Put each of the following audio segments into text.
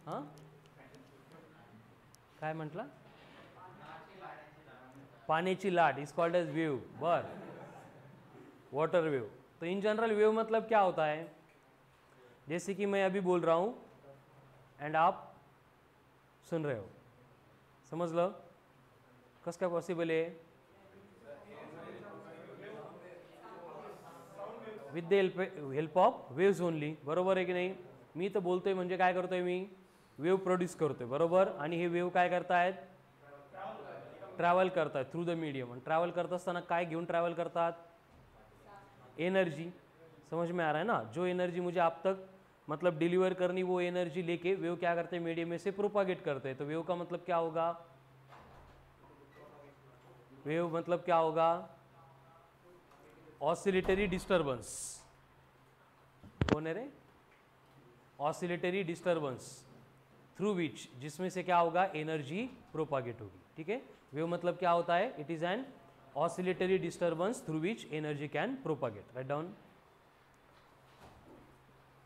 हां काय म्हटलं? पाण्याची लाट इज कॉल्ड एज वेव. बर, वाटर वेव. तो इन जनरल वेव मतलब क्या होता है? जैसे कि मैं अभी बोल रहा हूं एंड आप सुन रहे हो, समजलं? कसं काय पॉसिबल आहे? With the help of waves only. बरोबर आहे की नाही? मी तर बोलतोय म्हणजे काय करतोय? मी वेव प्रोड्यूस करतोय, बरोबर. आणि हे वेव काय करतायत? ट्रॅव्हल करतायत थ्रू द मीडियम. आणि ट्रॅव्हल करत असताना काय घेऊन ट्रॅव्हल करतात? एनर्जी. समझ में आ रहा है ना? जो एनर्जी मुझे आप तक मतलब डिलीवर करनी, वो एनर्जी लेके वेव क्या करते हैं? मीडियम में से प्रोपागेट करते हैं. तो वेव का मतलब क्या होगा? वेव मतलब क्या होगा? Oscillatory disturbance. कौन है रे? ऑसिलेटरी डिस्टर्बेंस थ्रू विच, जिसमें से क्या होगा? एनर्जी प्रोपागेट होगी. ठीक है. वेव मतलब क्या होता है? It is an oscillatory disturbance through which energy can propagate. Write down.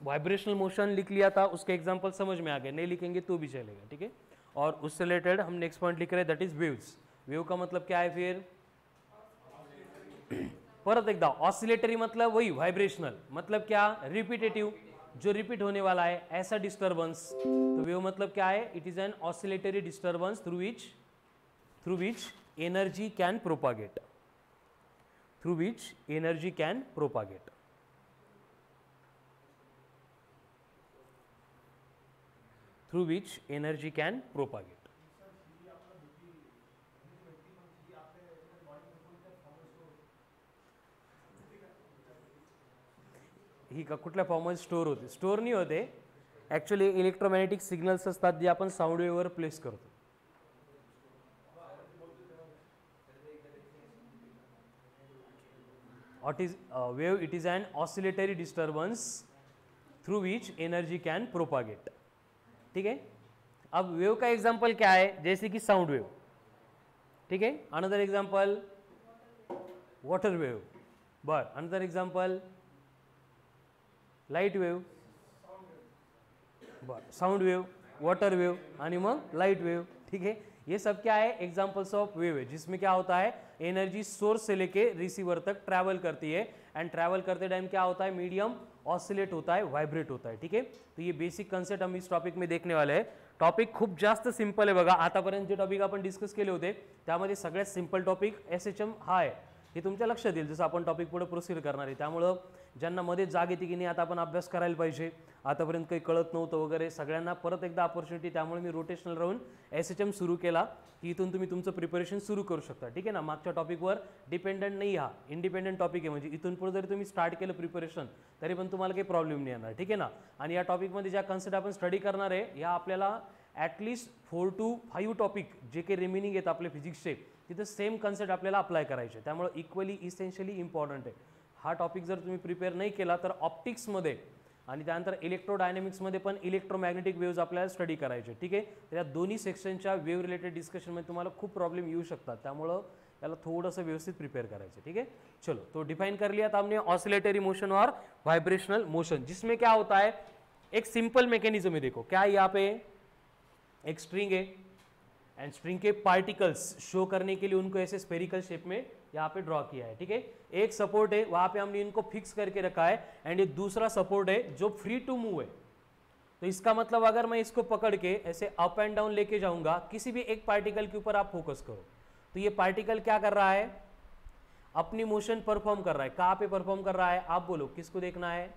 Vibrational motion लिख लिया था, उसके एग्जांपल समझ में आ गए. नहीं लिखेंगे तो भी चलेगा. ठीक है. और उससे रिलेटेड हम नेक्स्ट पॉइंट लिख रहे हैं, दैट इज वेव्स. वेव का मतलब क्या है फिर? परत एकदा, ऑसिलेटरी मतलब वही वाइब्रेशनल, मतलब क्या? रिपीटेटिव, जो रिपीट होने वाला है, ऐसा डिस्टर्बेंस. तो वेव मतलब क्या है? It is an oscillatory disturbance through which energy can propagate. Through which energy can propagate. Through which energy can propagate. ही का कुठल्या फॉर्ममध्ये स्टोर होते? स्टोर नाही होते, ॲक्च्युली इलेक्ट्रोमॅग्नेटिक सिग्नल्स असतात जे आपण साऊंड वेव्हवर प्लेस करतो. Wave it is an oscillatory disturbance through which energy can propagate. ठीक है. अब वेव का एग्जांपल क्या है? जैसे कि साउंड वेव. ठीक है. Another example water wave. बर, अनदर एग्जांपल लाइट वेव. बर, साउंड वेव, वाटर वेव आणि मग लाइट वेव. ठीक है. ये सब क्या है? एग्जांपल्स ऑफ वेव है, जिसमें क्या होता है? एनर्जी सोर्स से लेके रिसीवर तक ट्रैवल करती है. एंड ट्रैवल करते टाइम क्या होता है? मीडियम ऑसिलेट होता है, वाइब्रेट होता है. ठीक है. तो ये बेसिक कन्सेप्ट हम इस टॉपिक में देखने वाले हैं. टॉपिक खूप जास्त सिंपल आहे बघा. आतापर्यंत जे टॉपिक आपण डिस्कस केले होते त्यामध्ये सगळ्यात सिंपल टॉपिक SHM हा आहे. हे तुमच्या लक्षात येईल जसं आपण टॉपिक पुढे प्रोसीड करणार आहे. त्यामुळं ज्यांना मध्ये जाग येते की नाही आता आपण अभ्यास करायला पाहिजे, आतापर्यंत काही कळत नव्हतं वगैरे, सगळ्यांना परत एकदा अपॉर्च्युनिटी. त्यामुळे मी रोटेशनल राहून SHM सुरू केला की इथून तुम्ही तुमचं प्रिपरेशन सुरू करू शकता. ठीक आहे ना. मागच्या टॉपिकवर डिपेंडंट नाही, हा इंडिपेंडंट टॉपिक आहे. म्हणजे इथून पुढे जरी तुम्ही स्टार्ट केलं प्रिपरेशन तरी पण तुम्हाला काही प्रॉब्लेम नाही येणार. ठीक आहे ना. आणि या टॉपिकमध्ये ज्या कन्सेप्ट आपण स्टडी करणार आहे या आपल्याला ॲटलिस्ट 4 to 5 टॉपिक जे काही रिमेनिंग आहेत आपले फिजिक्सचे, तिथे सेम कन्सेप्ट आपल्याला अप्लाय करायचे. त्यामुळे इक्वली इसेन्शियली इम्पॉर्टंट आहे हा टॉपिक. जर तुम्ही प्रिपेअर नाही केला तर ऑप्टिक्समध्ये आणि त्यानंतर इलेक्ट्रोडायनॅमिक्समध्ये पण इलेक्ट्रोमॅग्नेटिक वेव्ज आपल्याला स्टडी करायचे. ठीक आहे. तर या दोन्ही सेक्शनच्या वेव्ह रिलेटेड डिस्कशनमध्ये तुम्हाला खूप प्रॉब्लेम येऊ शकतात. त्यामुळं त्याला थोडंसं व्यवस्थित प्रिपेयर करायचं. ठीक है. चलो, तो डिफाइन कर लिया था हमने ऑसिलेटरी मोशन और वाइब्रेशनल मोशन, जिसमें क्या होता है? एक सिंपल मैकेनिज्म है. देखो क्या यहाँ पे एक स्ट्रिंग है एंड स्ट्रिंग के पार्टिकल्स शो करने के लिए उनको ऐसे स्फेरिकल शेप में यहाँ पे ड्रॉ किया है. ठीक है. एक सपोर्ट है, वहां पे हमने इनको फिक्स करके रखा है. एंड एक दूसरा सपोर्ट है जो फ्री टू मूव है. तो इसका मतलब अगर मैं इसको पकड़ के ऐसे अप एंड डाउन लेके जाऊंगा, किसी भी एक पार्टिकल के ऊपर आप फोकस करो तो ये पार्टिकल क्या कर रहा है? अपनी मोशन परफॉर्म कर रहा है. कहाँ पे परफॉर्म कर रहा है? आप बोलो किसको देखना है?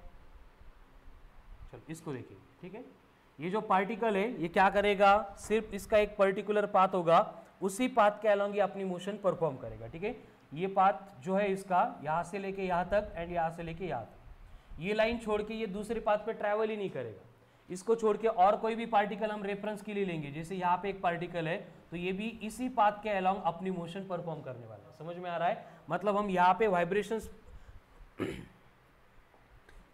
चलो इसको देखिए. ठीक है. ये जो पार्टिकल है ये क्या करेगा? सिर्फ इसका एक पर्टिकुलर पाथ होगा, उसी पाथ के अलॉन्ग ये अपनी मोशन परफॉर्म करेगा. ठीक है. ये पाथ जो है इसका यहां से लेके यहां तक एंड यहां से लेके यहां तक, ये लाइन छोड़ के ये दूसरे पाथ पे ट्रैवल ही नहीं करेगा. इसको छोड़ के और कोई भी पार्टिकल हम रेफरेंस के लिए लेंगे, जैसे यहाँ पे एक पार्टिकल है तो ये भी इसी पाथ के अलॉन्ग अपनी मोशन परफॉर्म करने वाला है. समझ में आ रहा है? मतलब हम यहाँ पे वाइब्रेशंस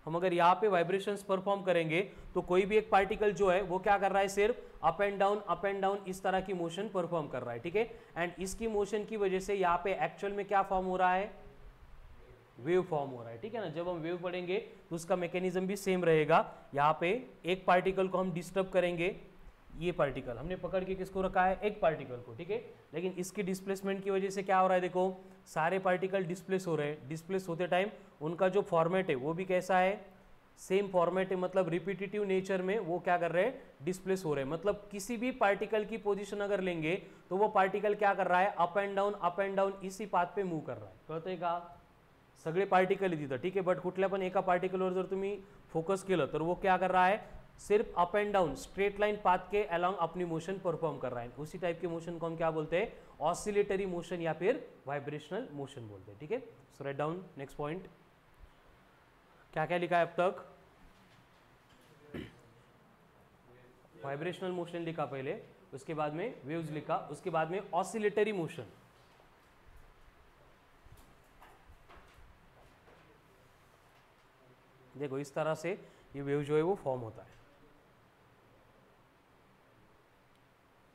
हम अगर यहाँ पे वाइब्रेशंस परफॉर्म करेंगे तो कोई भी एक पार्टिकल जो है वो क्या कर रहा है? सिर्फ अप एंड डाउन इस तरह की मोशन परफॉर्म कर रहा है. ठीक है. एंड इसकी मोशन की वजह से यहाँ पे एक्चुअल में क्या फॉर्म हो रहा है? वेव फॉर्म हो रहा है. ठीक है ना. जब हम वेव पढ़ेंगे तो उसका मैकेनिज्म भी सेम रहेगा. यहाँ पे एक पार्टिकल को हम डिस्टर्ब करेंगे ये पार्टिकल हमने पकड़ के किसको रखा है, एक पार्टिकल को, ठीक है। लेकिन इसकी डिस्प्लेसमेंट की वजह से क्या हो रहा है, देखो सारे पार्टिकल डिस्प्लेस हो रहे हैं। डिस्प्लेस होते टाइम उनका जो फॉर्मेट है वो भी कैसा है, सेम फॉर्मेट है, मतलब रिपीटेटिव नेचर में वो क्या कर रहे हैं, डिस्प्लेस हो रहे हैं। मतलब किसी भी पार्टिकल की पोजीशन अगर लेंगे तो वो पार्टिकल क्या कर रहा है, अप एंड डाउन इसी पाथ पे मूव कर रहा है, कळतंय का। सगळे पार्टिकल तिथं, ठीक आहे, बट कुठल्या पण एका पार्टिकलवर जर तुम्ही फोकस केलं तर वो क्या कर रहा है, सिर्फ up and down straight line path के अलोंग अपनी मोशन परफॉर्म कर रहा है। उसी टाइप के मोशन को हम क्या बोलते हैं, ऑसिलेटरी मोशन या फिर वाइब्रेशनल मोशन बोलते हैं, ठीक है। सो राइट डाउन नेक्स्ट पॉइंट, क्या क्या लिखा है अब तक, वाइब्रेशनल मोशन लिखा पहले, उसके बाद में वेव्स लिखा, उसके बाद में ऑसिलेटरी मोशन। देखो इस तरह से ये वेव जो है वो फॉर्म होता है,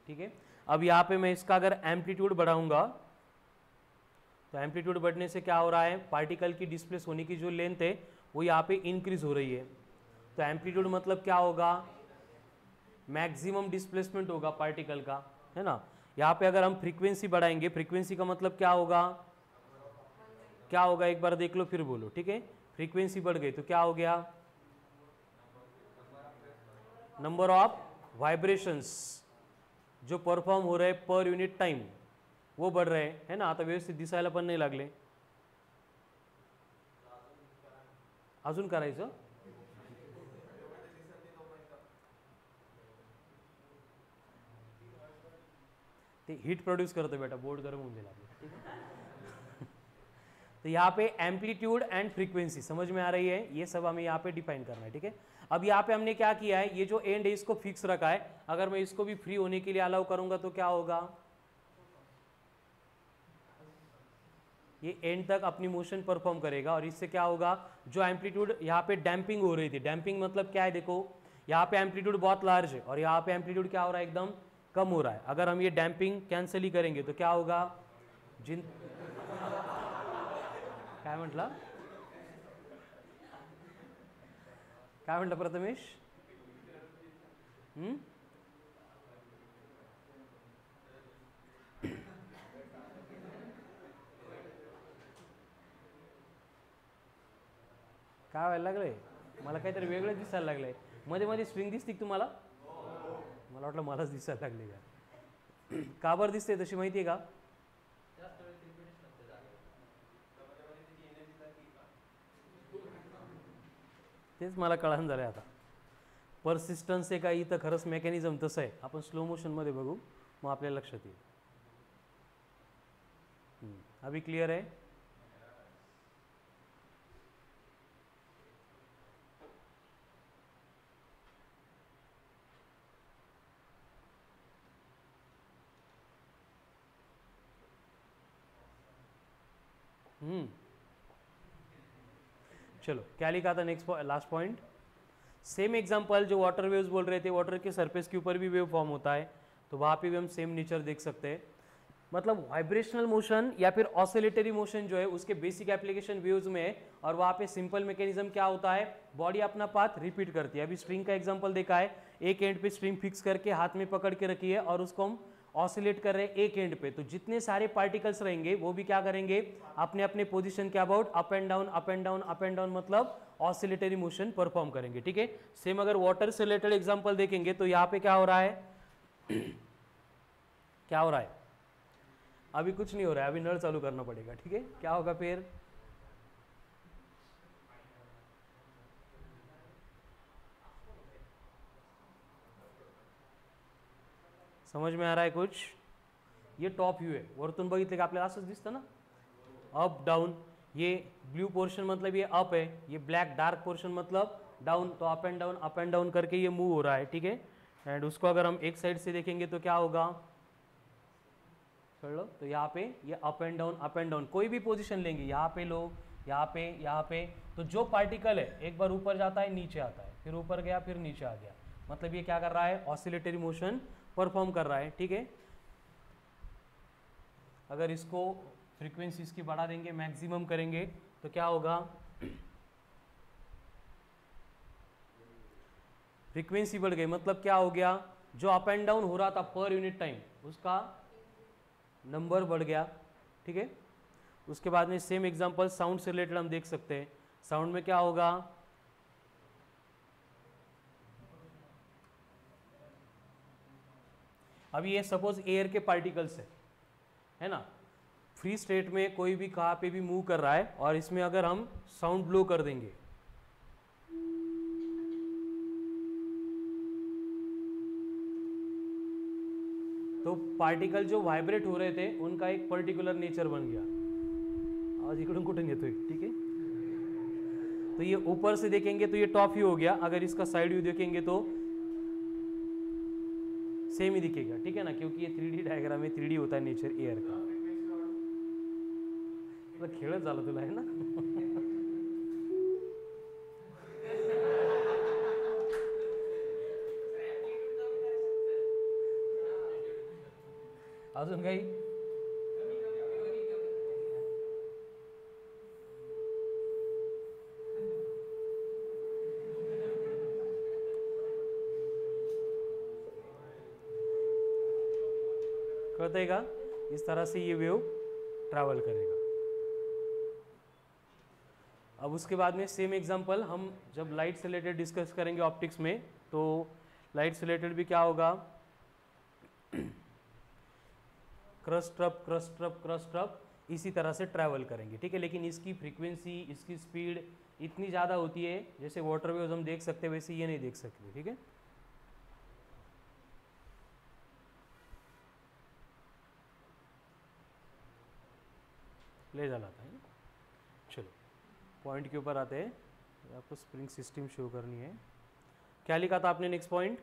ठीक है। अब यहाँ पे मैं इसका अगर एम्पलीट्यूड बढ़ाऊंगा तो एम्पलीट्यूड बढ़ने से क्या हो रहा है, पार्टिकल की डिस्प्लेस होने की जो लेंथ है वो यहाँ पे इंक्रीज हो रही है। तो एम्पलीट्यूड मतलब क्या होगा, मैक्सिमम डिस्प्लेसमेंट होगा पार्टिकल का, है ना। यहाँ पे अगर हम फ्रीक्वेंसी बढ़ाएंगे, फ्रीक्वेंसी का मतलब क्या होगा, क्या होगा एक बार देख लो फिर बोलो, ठीक है। फ्रीक्वेंसी बढ़ गई तो क्या हो गया, नंबर ऑफ वाइब्रेशंस जो परफॉर्म हो रहे पर युनिट टाइम वो बढ़ रहे हैं, है ना। आता व्यवस्थित दिसायला पण नाही लागले, अजून करायचं, ते हीट प्रोड्यूस करते बेटा, बोर्ड गर्म होने लगे, ठीक है। तो यहाँ पे एम्पलीट्यूड एंड फ्रीक्वेंसी समझ में आ रही है, ये सब हमें यहाँ पे डिफाइन करना है, ठीक है। अब यहाँ पे हमने क्या किया है, ये जो एंड है इसको फिक्स रखा है, अगर मैं इसको भी फ्री होने के लिए अलाउ करूंगा तो क्या होगा, ये एंड तक अपनी मोशन परफॉर्म करेगा। और इससे क्या होगा, जो एम्पलीट्यूड यहाँ पे डैम्पिंग हो रही थी, डैम्पिंग मतलब क्या है, देखो यहाँ पे एम्पलीट्यूड बहुत लार्ज है और यहाँ पे एम्पलीट्यूड क्या हो रहा है, एकदम कम हो रहा है। अगर हम ये डैम्पिंग कैंसिल ही करेंगे तो क्या होगा, जिन काय म्हटलं, काय म्हटलं प्रथमेश, काय व्हायला लागलंय, मला काहीतरी वेगळं दिसायला लागलंय, मध्ये मध्ये स्विंग दिसते की तुम्हाला, मला वाटलं मलाच दिसायला लागले का, का बरं दिसते तशी माहिती आहे का, तेच मला कळण झालंय आता, परसिस्टन्स आहे का इथं खरंच मेकॅनिझम तसं आहे, आपण स्लो मोशनमध्ये बघू मग आपल्या लक्षात येईल। अभी क्लियर है, चलो क्या लिखा था next last point, same example जो वाटर वेव्स बोल रहे थे, वाटर के सरफेस के ऊपर भी वेव फॉर्म होता है, तो वहाँ पे भी हम सेम नेचर देख सकते हैं। मतलब वाइब्रेशनल मोशन या फिर ऑसिलेटरी मोशन जो है उसके बेसिक एप्लीकेशन वेव्स में है, और वहाँ पे सिंपल मैकेनिज्म क्या होता है, बॉडी अपना पाथ रिपीट करती है। अभी स्ट्रिंग का एग्जांपल देखा है, एक एंड पे स्ट्रिंग फिक्स करके हाथ में पकड़ के रखी है और उसको हम ऑसिलेट कर रहे हैं एक एंड पे, तो जितने सारे पार्टिकल्स रहेंगे वो भी क्या करेंगे, अपने अपने पोजीशन के about up and down up and down up and down, मतलब ऑसिलेटरी मोशन परफॉर्म करेंगे, ठीक है। सेम अगर वाटर से रिलेटेड एग्जांपल देखेंगे तो यहाँ पे क्या हो रहा है, क्या हो रहा है, अभी कुछ नहीं हो रहा है, अभी नल चालू करना पड़ेगा, ठीक है। क्या होगा फिर, समझ में आ रहा है कुछ, ये टॉप व्यू है, वरतून बघितले का आपल्याला असंच दिसतं ना, अप डाउन, ये ब्लू पोर्शन मतलब ये अप है, ये ब्लैक डार्क पोर्शन मतलब डाउन, तो अप एंड डाउन करके ये मूव हो रहा है, ठीक है। एंड उसको अगर हम एक साइड से देखेंगे तो क्या होगा, कर लो, तो यहाँ पे ये अप एंड डाउन, कोई भी पोजीशन लेंगे, यहाँ पे लो, यहाँ पे, तो जो पार्टिकल है एक बार ऊपर जाता है नीचे आता है, फिर ऊपर गया फिर नीचे आ गया, मतलब ये क्या कर रहा है, ऑसिलेटरी मोशन परफॉर्म कर रहा है, ठीक है। अगर इसको फ्रीक्वेंसी इसकी बढ़ा देंगे, मैक्सिमम करेंगे तो क्या होगा, फ्रीक्वेंसी बढ़ गई, मतलब क्या हो गया, जो अप एंड डाउन हो रहा था पर यूनिट टाइम उसका नंबर बढ़ गया, ठीक है। उसके बाद में सेम एग्जांपल साउंड से रिलेटेड हम देख सकते हैं। साउंड में क्या होगा, अभी ये सपोज एयर के पार्टिकल्स है ना, फ्री स्टेट में कोई भी कहाँ पे भी मूव कर रहा है और इसमें अगर हम साउंड ब्लो कर देंगे तो पार्टिकल जो वाइब्रेट हो रहे थे उनका एक पर्टिकुलर नेचर बन गया। आवाज इकडून कुठून येतोय, ठीक है। तो ये ऊपर से देखेंगे तो ये टॉप व्यू हो गया, अगर इसका साइड व्यू देखेंगे तो सेम ही दिखेगा, ठीक है ना, क्योंकि ये 3D डायग्राम में 3D होता है नेचर एयर का। मतलब खेळच झालं तुला है ना। अजून काही कळतंय का, इस तरह से ये वेव ट्रैवल करेगा। अब उसके बाद में सेम एग्जांपल हम जब लाइट से रिलेटेड डिस्कस करेंगे ऑप्टिक्स में, तो लाइट से रिलेटेड भी क्या होगा, क्रस्ट अप इसी तरह से ट्रैवल करेंगे, ठीक है। लेकिन इसकी फ्रीक्वेंसी, इसकी स्पीड इतनी ज़्यादा होती है, जैसे वाटर वेव्स हम देख सकते हैं वैसे ये नहीं देख सकते, ठीक है। ले जाना था, चलो पॉइंट के ऊपर आते हैं। आपको स्प्रिंग सिस्टम शो करनी है। क्या लिखा था आपने नेक्स्ट पॉइंट,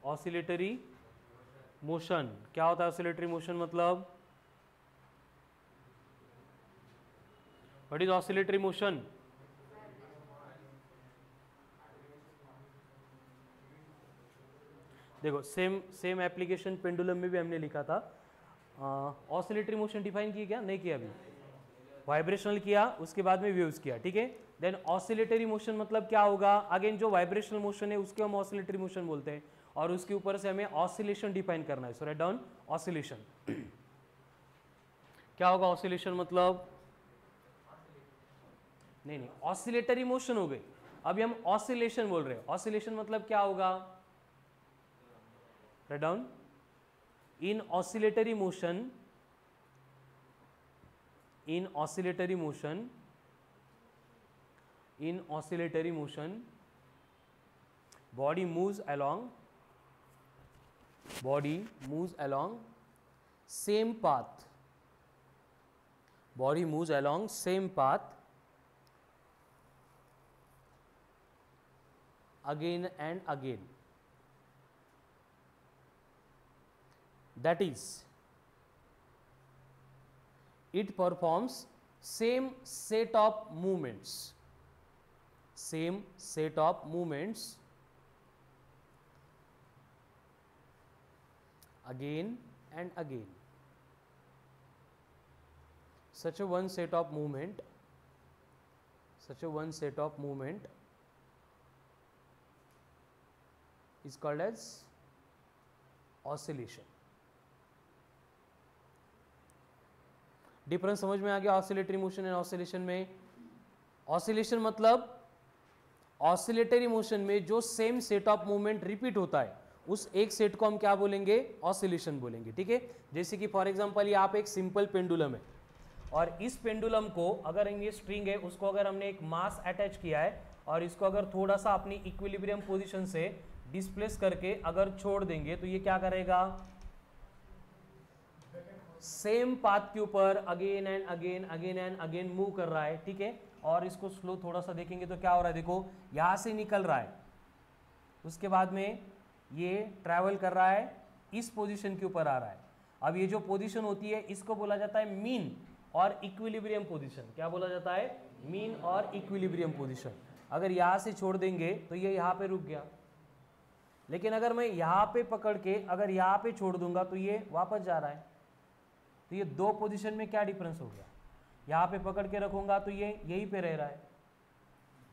ऑसिलेटरी मोशन। क्या होता है ऑसिलेटरी मोशन, मतलब व्हाट इज ऑसिलेटरी मोशन? देखो सेम एप्लीकेशन पेंडुलम में भी हमने लिखा था। ऑसिलेटरी मोशन डिफाइन किया क्या, नहीं किया अभी, वाइब्रेशनल किया, उसके बाद में वेव्स किया, ठीक है। देन ऑसिलेटरी मोशन मतलब क्या होगा, अगेन जो वाइब्रेशनल मोशन है उसके हम ऑसिलेटरी मोशन बोलते हैं, और उसके ऊपर से हमें ऑसिलेशन डिफाइन करना है। सो राइट डाउन ऑसिलेशन। क्या होगा ऑसिलेशन मतलब, नहीं ऑसिलेटरी मोशन हो गई, अभी हम ऑसिलेशन बोल रहे हैं। ऑसिलेशन मतलब क्या होगा, write down, in oscillatory motion, in oscillatory motion body moves along same path, again and again, that is it performs same set of movements again and again. Such a one set of movement is called as oscillation. Difference समझ में आ गया oscillatory motion and oscillation में। Oscillation मतलब oscillatory motion में जो same set of movement repeat होता है उस एक सेट को हम क्या बोलेंगे, ऑसिलेशन बोलेंगे, ठीक है। जैसे कि फॉर एग्जांपल ये आप एक सिंपल पेंडुलम है और इस पेंडुलम को अगर ये स्ट्रिंग है उसको अगर हमने एक मास अटैच किया है और इसको अगर थोड़ा सा अपनी इक्विलिब्रियम पोजीशन से डिस्प्लेस करके अगर छोड़ देंगे तो ये क्या करेगा, सेम पाथ के ऊपर अगेन एंड अगेन मूव कर रहा है, ठीक है। और इसको स्लो थोड़ा सा देखेंगे तो क्या हो रहा है, देखो यहां से निकल रहा है, उसके बाद में ये ट्रैवल कर रहा है, इस पोजीशन के ऊपर आ रहा है। अब ये जो पोजीशन होती है इसको बोला जाता है मीन और इक्विलिब्रियम पोजीशन। क्या बोला जाता है, मीन और इक्विलिब्रियम पोजीशन। अगर यहां से छोड़ देंगे तो ये यहां पे रुक गया, लेकिन अगर मैं यहां पे पकड़ के अगर यहां पे छोड़ दूंगा तो ये वापस जा रहा है। तो ये दो पोजीशन में क्या डिफरेंस हो गया, यहाँ पे पकड़ के रखूंगा तो ये यहीं पे रह रहा है,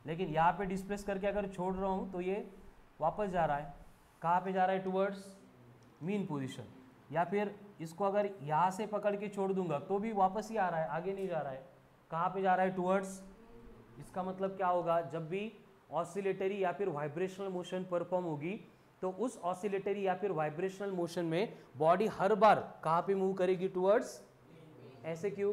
लेकिन यहाँ पे डिस्प्लेस करके अगर छोड़ रहा हूँ तो ये वापस जा रहा है, कहाँ पे जा रहा है? Towards mean position. या फिर इसको अगर यहाँ से पकड़ के छोड़ दूंगा तो भी वापस ही आ रहा है, आगे नहीं जा रहा है, कहाँ पे जा रहा है? टुवर्ड्स। इसका मतलब क्या होगा? जब भी ऑसिलेटरी या फिर वाइब्रेशनल मोशन परफॉर्म होगी तो उस ऑसिलेटरी या फिर वाइब्रेशनल मोशन में बॉडी हर बार कहाँ पे मूव करेगी? टुवर्ड्स। ऐसे क्यों?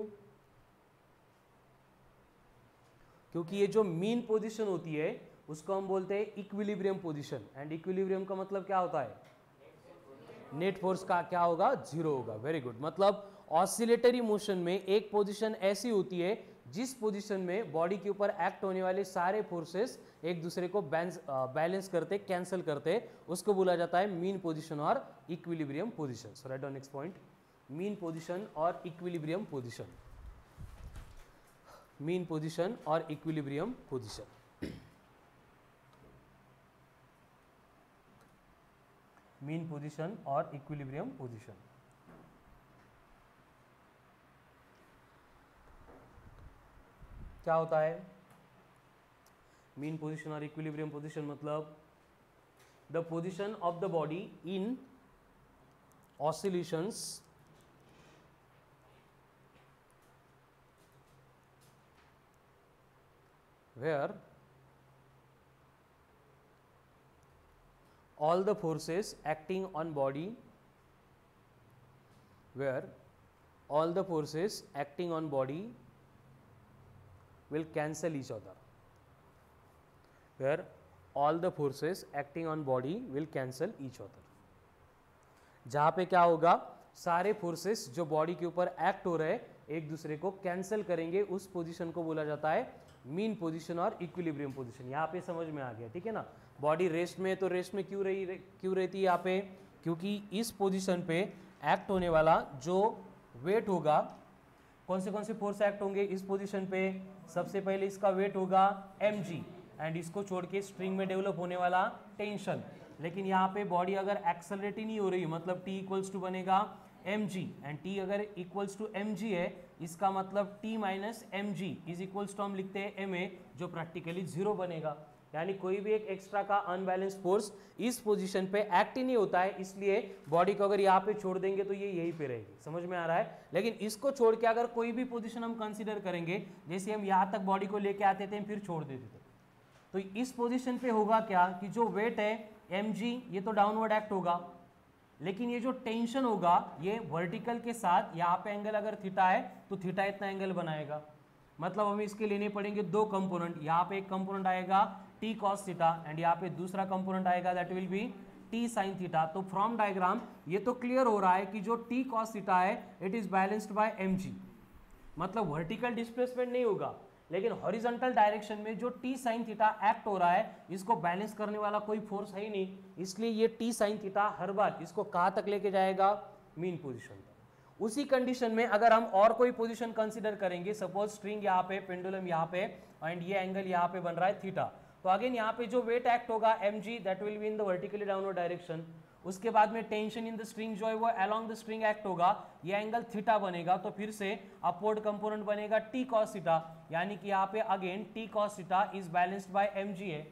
क्योंकि ये जो मीन पोजीशन होती है उसको हम बोलते हैं इक्विलिब्रियम पोजीशन। एंड इक्विलिब्रियम का मतलब क्या होता है? नेट फोर्स का क्या होगा? जीरो होगा। Very good. मतलब ऑसिलेटरी मोशन में एक पोजीशन ऐसी होती है जिस पोजीशन में बॉडी के ऊपर एक्ट होने वाले सारे फोर्सेस एक दूसरे को बैलेंस करते, कैंसिल करते, उसको बोला जाता है मीन पोजीशन और equilibrium position. So right down next point, mean position और इक्विलिब्रियम पोजीशन। मीन पोजीशन और इक्विलिब्रियम पोजीशन। मीन पोजीशन और इक्विलिब्रियम पोजीशन। क्या होता है मीन पोजीशन और इक्विलिब्रियम पोजीशन? मतलब the position of the body in oscillations where all the forces acting on body will cancel each other. Where all the forces acting on body will cancel each other. जहाँ पे क्या होगा? सारे forces जो body के ऊपर act हो रहे हैं एक दूसरे को कैंसिल करेंगे, उस पोजीशन को बोला जाता है मीन पोजीशन और इक्विलिब्रियम पोजीशन। यहाँ पे समझ में आ गया, ठीक है ना? बॉडी रेस्ट में, तो रेस्ट में क्यों रहती है यहाँ पे? क्योंकि इस पोजीशन पे एक्ट होने वाला जो वेट होगा, कौन से फोर्स एक्ट होंगे इस पोजीशन पे? सबसे पहले इसका वेट होगा mg, एंड इसको छोड़ के स्ट्रिंग में डेवलप होने वाला टेंशन। लेकिन यहाँ पे बॉडी अगर एक्सेलरेट ही नहीं हो रही, मतलब t इक्वल्स टू बनेगा mg, एंड t अगर इक्वल्स टू mg है, इसका मतलब t minus mg is equals to हम लिखते हैं ma, जो प्रैक्टिकली जीरो बनेगा। यानी कोई भी एक एक्स्ट्रा का अनबैलेंस फोर्स इस पोजीशन पे एक्ट ही नहीं होता है, इसलिए बॉडी को अगर यहाँ पे छोड़ देंगे तो ये यहीं पे रहेगी। समझ में आ रहा है? लेकिन इसको छोड़ के अगर कोई भी पोजीशन हम कंसीडर करेंगे, जैसे हम यहाँ तक बॉडी को लेके आते थे फिर छोड़ देते थे, तो इस पोजीशन पे होगा क्या कि जो वेट है mg ये तो डाउनवर्ड एक्ट होगा, लेकिन ये जो टेंशन होगा ये वर्टिकल के साथ, यहाँ पे एंगल अगर थीटा है तो थीटा इतना एंगल बनाएगा। मतलब हमें इसके लेने पड़ेंगे दो कंपोनेंट, यहाँ पे एक कंपोनेंट आएगा t cos थीटा एंड यहाँ पे दूसरा कंपोनेंट आएगा that will be t sin theta. तो फ्रॉम डायग्राम ये तो क्लियर हो रहा है कि जो t cos थीटा है it is balanced bye mg, मतलब वर्टिकल डिस्प्लेसमेंट नहीं होगा, लेकिन हॉरिजॉन्टल डायरेक्शन में जो t sin थीटा एक्ट हो रहा है इसको बैलेंस करने वाला कोई फोर्स है ही नहीं, इसलिए ये t sin थीटा हर बार इसको कहाँ तक लेके जाएगा? मीन पोजीशन तक। उसी कंडीशन में अगर हम और कोई पोजीशन कंसीडर करेंगे, सपोज स्ट्रिंग यहाँ पे, पेंडुलम यहाँ पे, एंड ये एंगल यहाँ पे बन रहा है थीटा, तो अगेन यहाँ पे जो वेट एक्ट होगा mg that will be in the vertically downward direction. उसके बाद में टेंशन इन द स्ट्रिंग जो है वो अलोंग द स्ट्रिंग एक्ट होगा, ये एंगल थीटा बनेगा, तो फिर से अपवर्ड कंपोनेंट बनेगा t cos थीटा, यानी कि यहाँ पे again t cos theta is balanced bye mg है।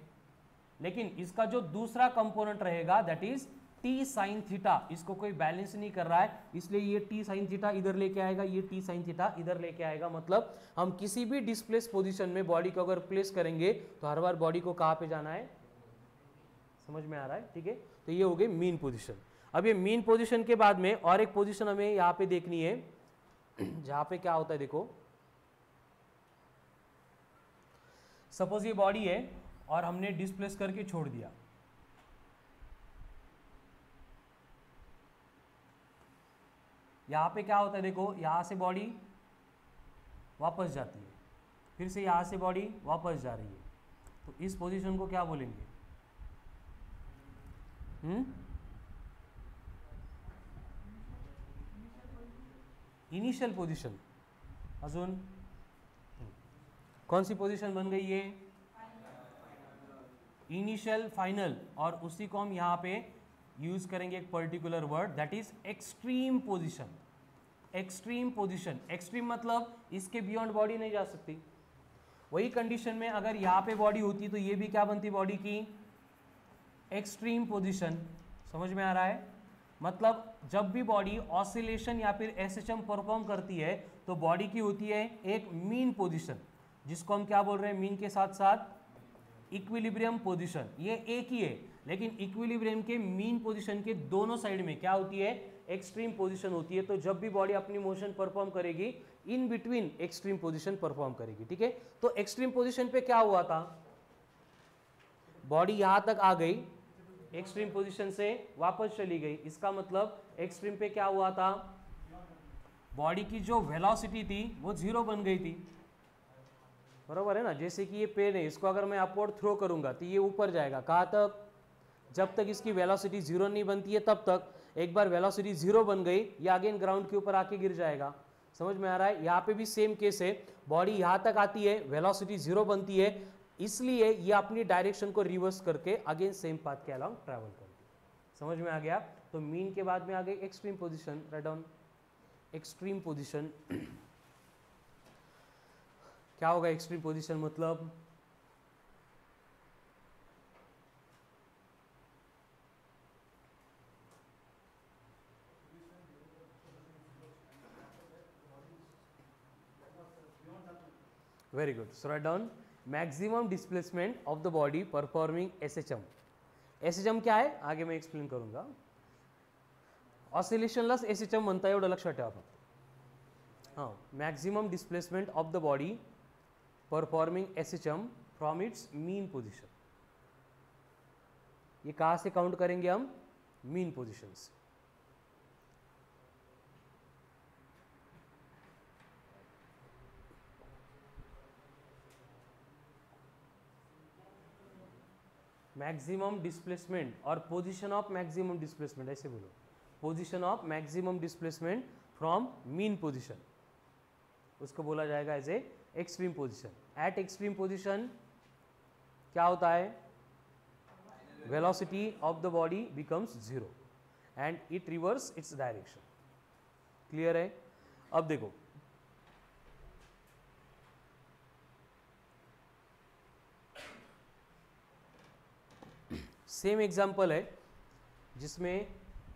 लेकिन इसका जो दूसरा कंपोनेंट रहेगा that is t sin theta, इसको कोई बैलेंस नहीं कर रहा है, इसलिए ये t sin थीटा इधर लेके आएगा, ये t sin थीटा इधर लेके आएगा। मतलब हम किसी भी डिस्प्लेस पोजीशन में बॉडी को अगर प्लेस करेंगे तो हर बार बॉडी को कहाँ पे जाना है? समझ में आ रहा है? ठीक है, तो ये हो गई मीन पोजीशन। अब ये मीन पोजीशन के बाद में और एक पोजीशन हमें यहाँ पे देखनी है, जहाँ पे क्या होता है देखो, सपोज ये बॉडी है और हमने डिस्प्लेस करके छोड़ दिया, यहाँ पे क्या होता है देखो, यहाँ से बॉडी वापस जाती है, फिर से यहाँ से बॉडी वापस जा रही है, तो इस पोजीशन को क्या बोलेंगे? Initial position. अजून कौन सी पोजीशन बन गई ये? इनिशियल, फाइनल, और उसी को हम यहाँ पे यूज करेंगे एक particular word that is extreme position. Extreme position, extreme मतलब इसके बियॉन्ड बॉडी नहीं जा सकती। वही कंडीशन में अगर यहाँ पे बॉडी होती तो ये भी क्या बनती बॉडी की? एक्सट्रीम पोजीशन, समझ में आ रहा है? मतलब जब भी बॉडी ऑसिलेशन या फिर एसएचएम परफॉर्म करती है तो बॉडी की होती है एक मीन पोजीशन, जिसको हम क्या बोल रहे हैं, मीन के साथ साथ इक्विलिब्रियम पोजीशन। ये एक ही है, लेकिन इक्विलिब्रियम के मीन पोजीशन के दोनों साइड में क्या होती है, एक्सट्रीम पोजीशन होती है। तो जब भी बॉडी अपनी मोशन परफॉर्म करेगी, in between extreme position perform करेगी, ठीक है। तो एक्सट्रीम पोजीशन पे क्या हुआ था, बॉडी यहां तक आ गई, एक्सट्रीम पोजीशन से वापस चली गई, इसका मतलब एक्सट्रीम पे क्या हुआ था, बॉडी की जो वेलोसिटी थी वो 0 बन गई थी, बराबर है ना। जैसे कि ये पेन है, इसको अगर मैं अपवर्ड थ्रो करूंगा तो ये ऊपर जाएगा, कहाँ तक, जब तक इसकी वेलोसिटी 0 नहीं बनती है तब तक। एक बार वेलोसिटी 0 बन गई, ये अगेन ग्राउंड के ऊपर आके गिर जाएगा। समझ में आ रहा है? यहाँ पे भी सेम केस है, बॉडी यहाँ तक आती है, वेलोसिटी 0 बनती है, इसलिए ये अपनी डायरेक्शन को रिवर्स करके अगेन सेम पाथ के अलॉन्ग ट्रैवल करती है। समझ में आ गया? तो मीन के बाद में आ गई extreme position, write down extreme position. क्या होगा एक्सट्रीम पोजीशन, मतलब very good, so right down maximum displacement of the body performing SHM. SHM क्या है आगे मैं एक्सप्लेन करूंगा। ऑसिलेशनलाच एसएचएम म्हणता, एवढं लक्षात ठेवा फक्त। हां, maximum displacement of the body performing SHM from its mean position. ये कहाँ से काउंट करेंगे हम, मीन पोजीशन से। मैक्सिमम डिस्प्लेसमेंट और पोजीशन ऑफ मैक्सिमम डिस्प्लेसमेंट, ऐसे बोलो, position of maximum displacement from mean position, उसको बोला जाएगा as a extreme position. At extreme position क्या होता है, velocity of the body becomes 0 and it reverse its direction. Clear है? अब देखो, सेम एग्जाम्पल है जिसमें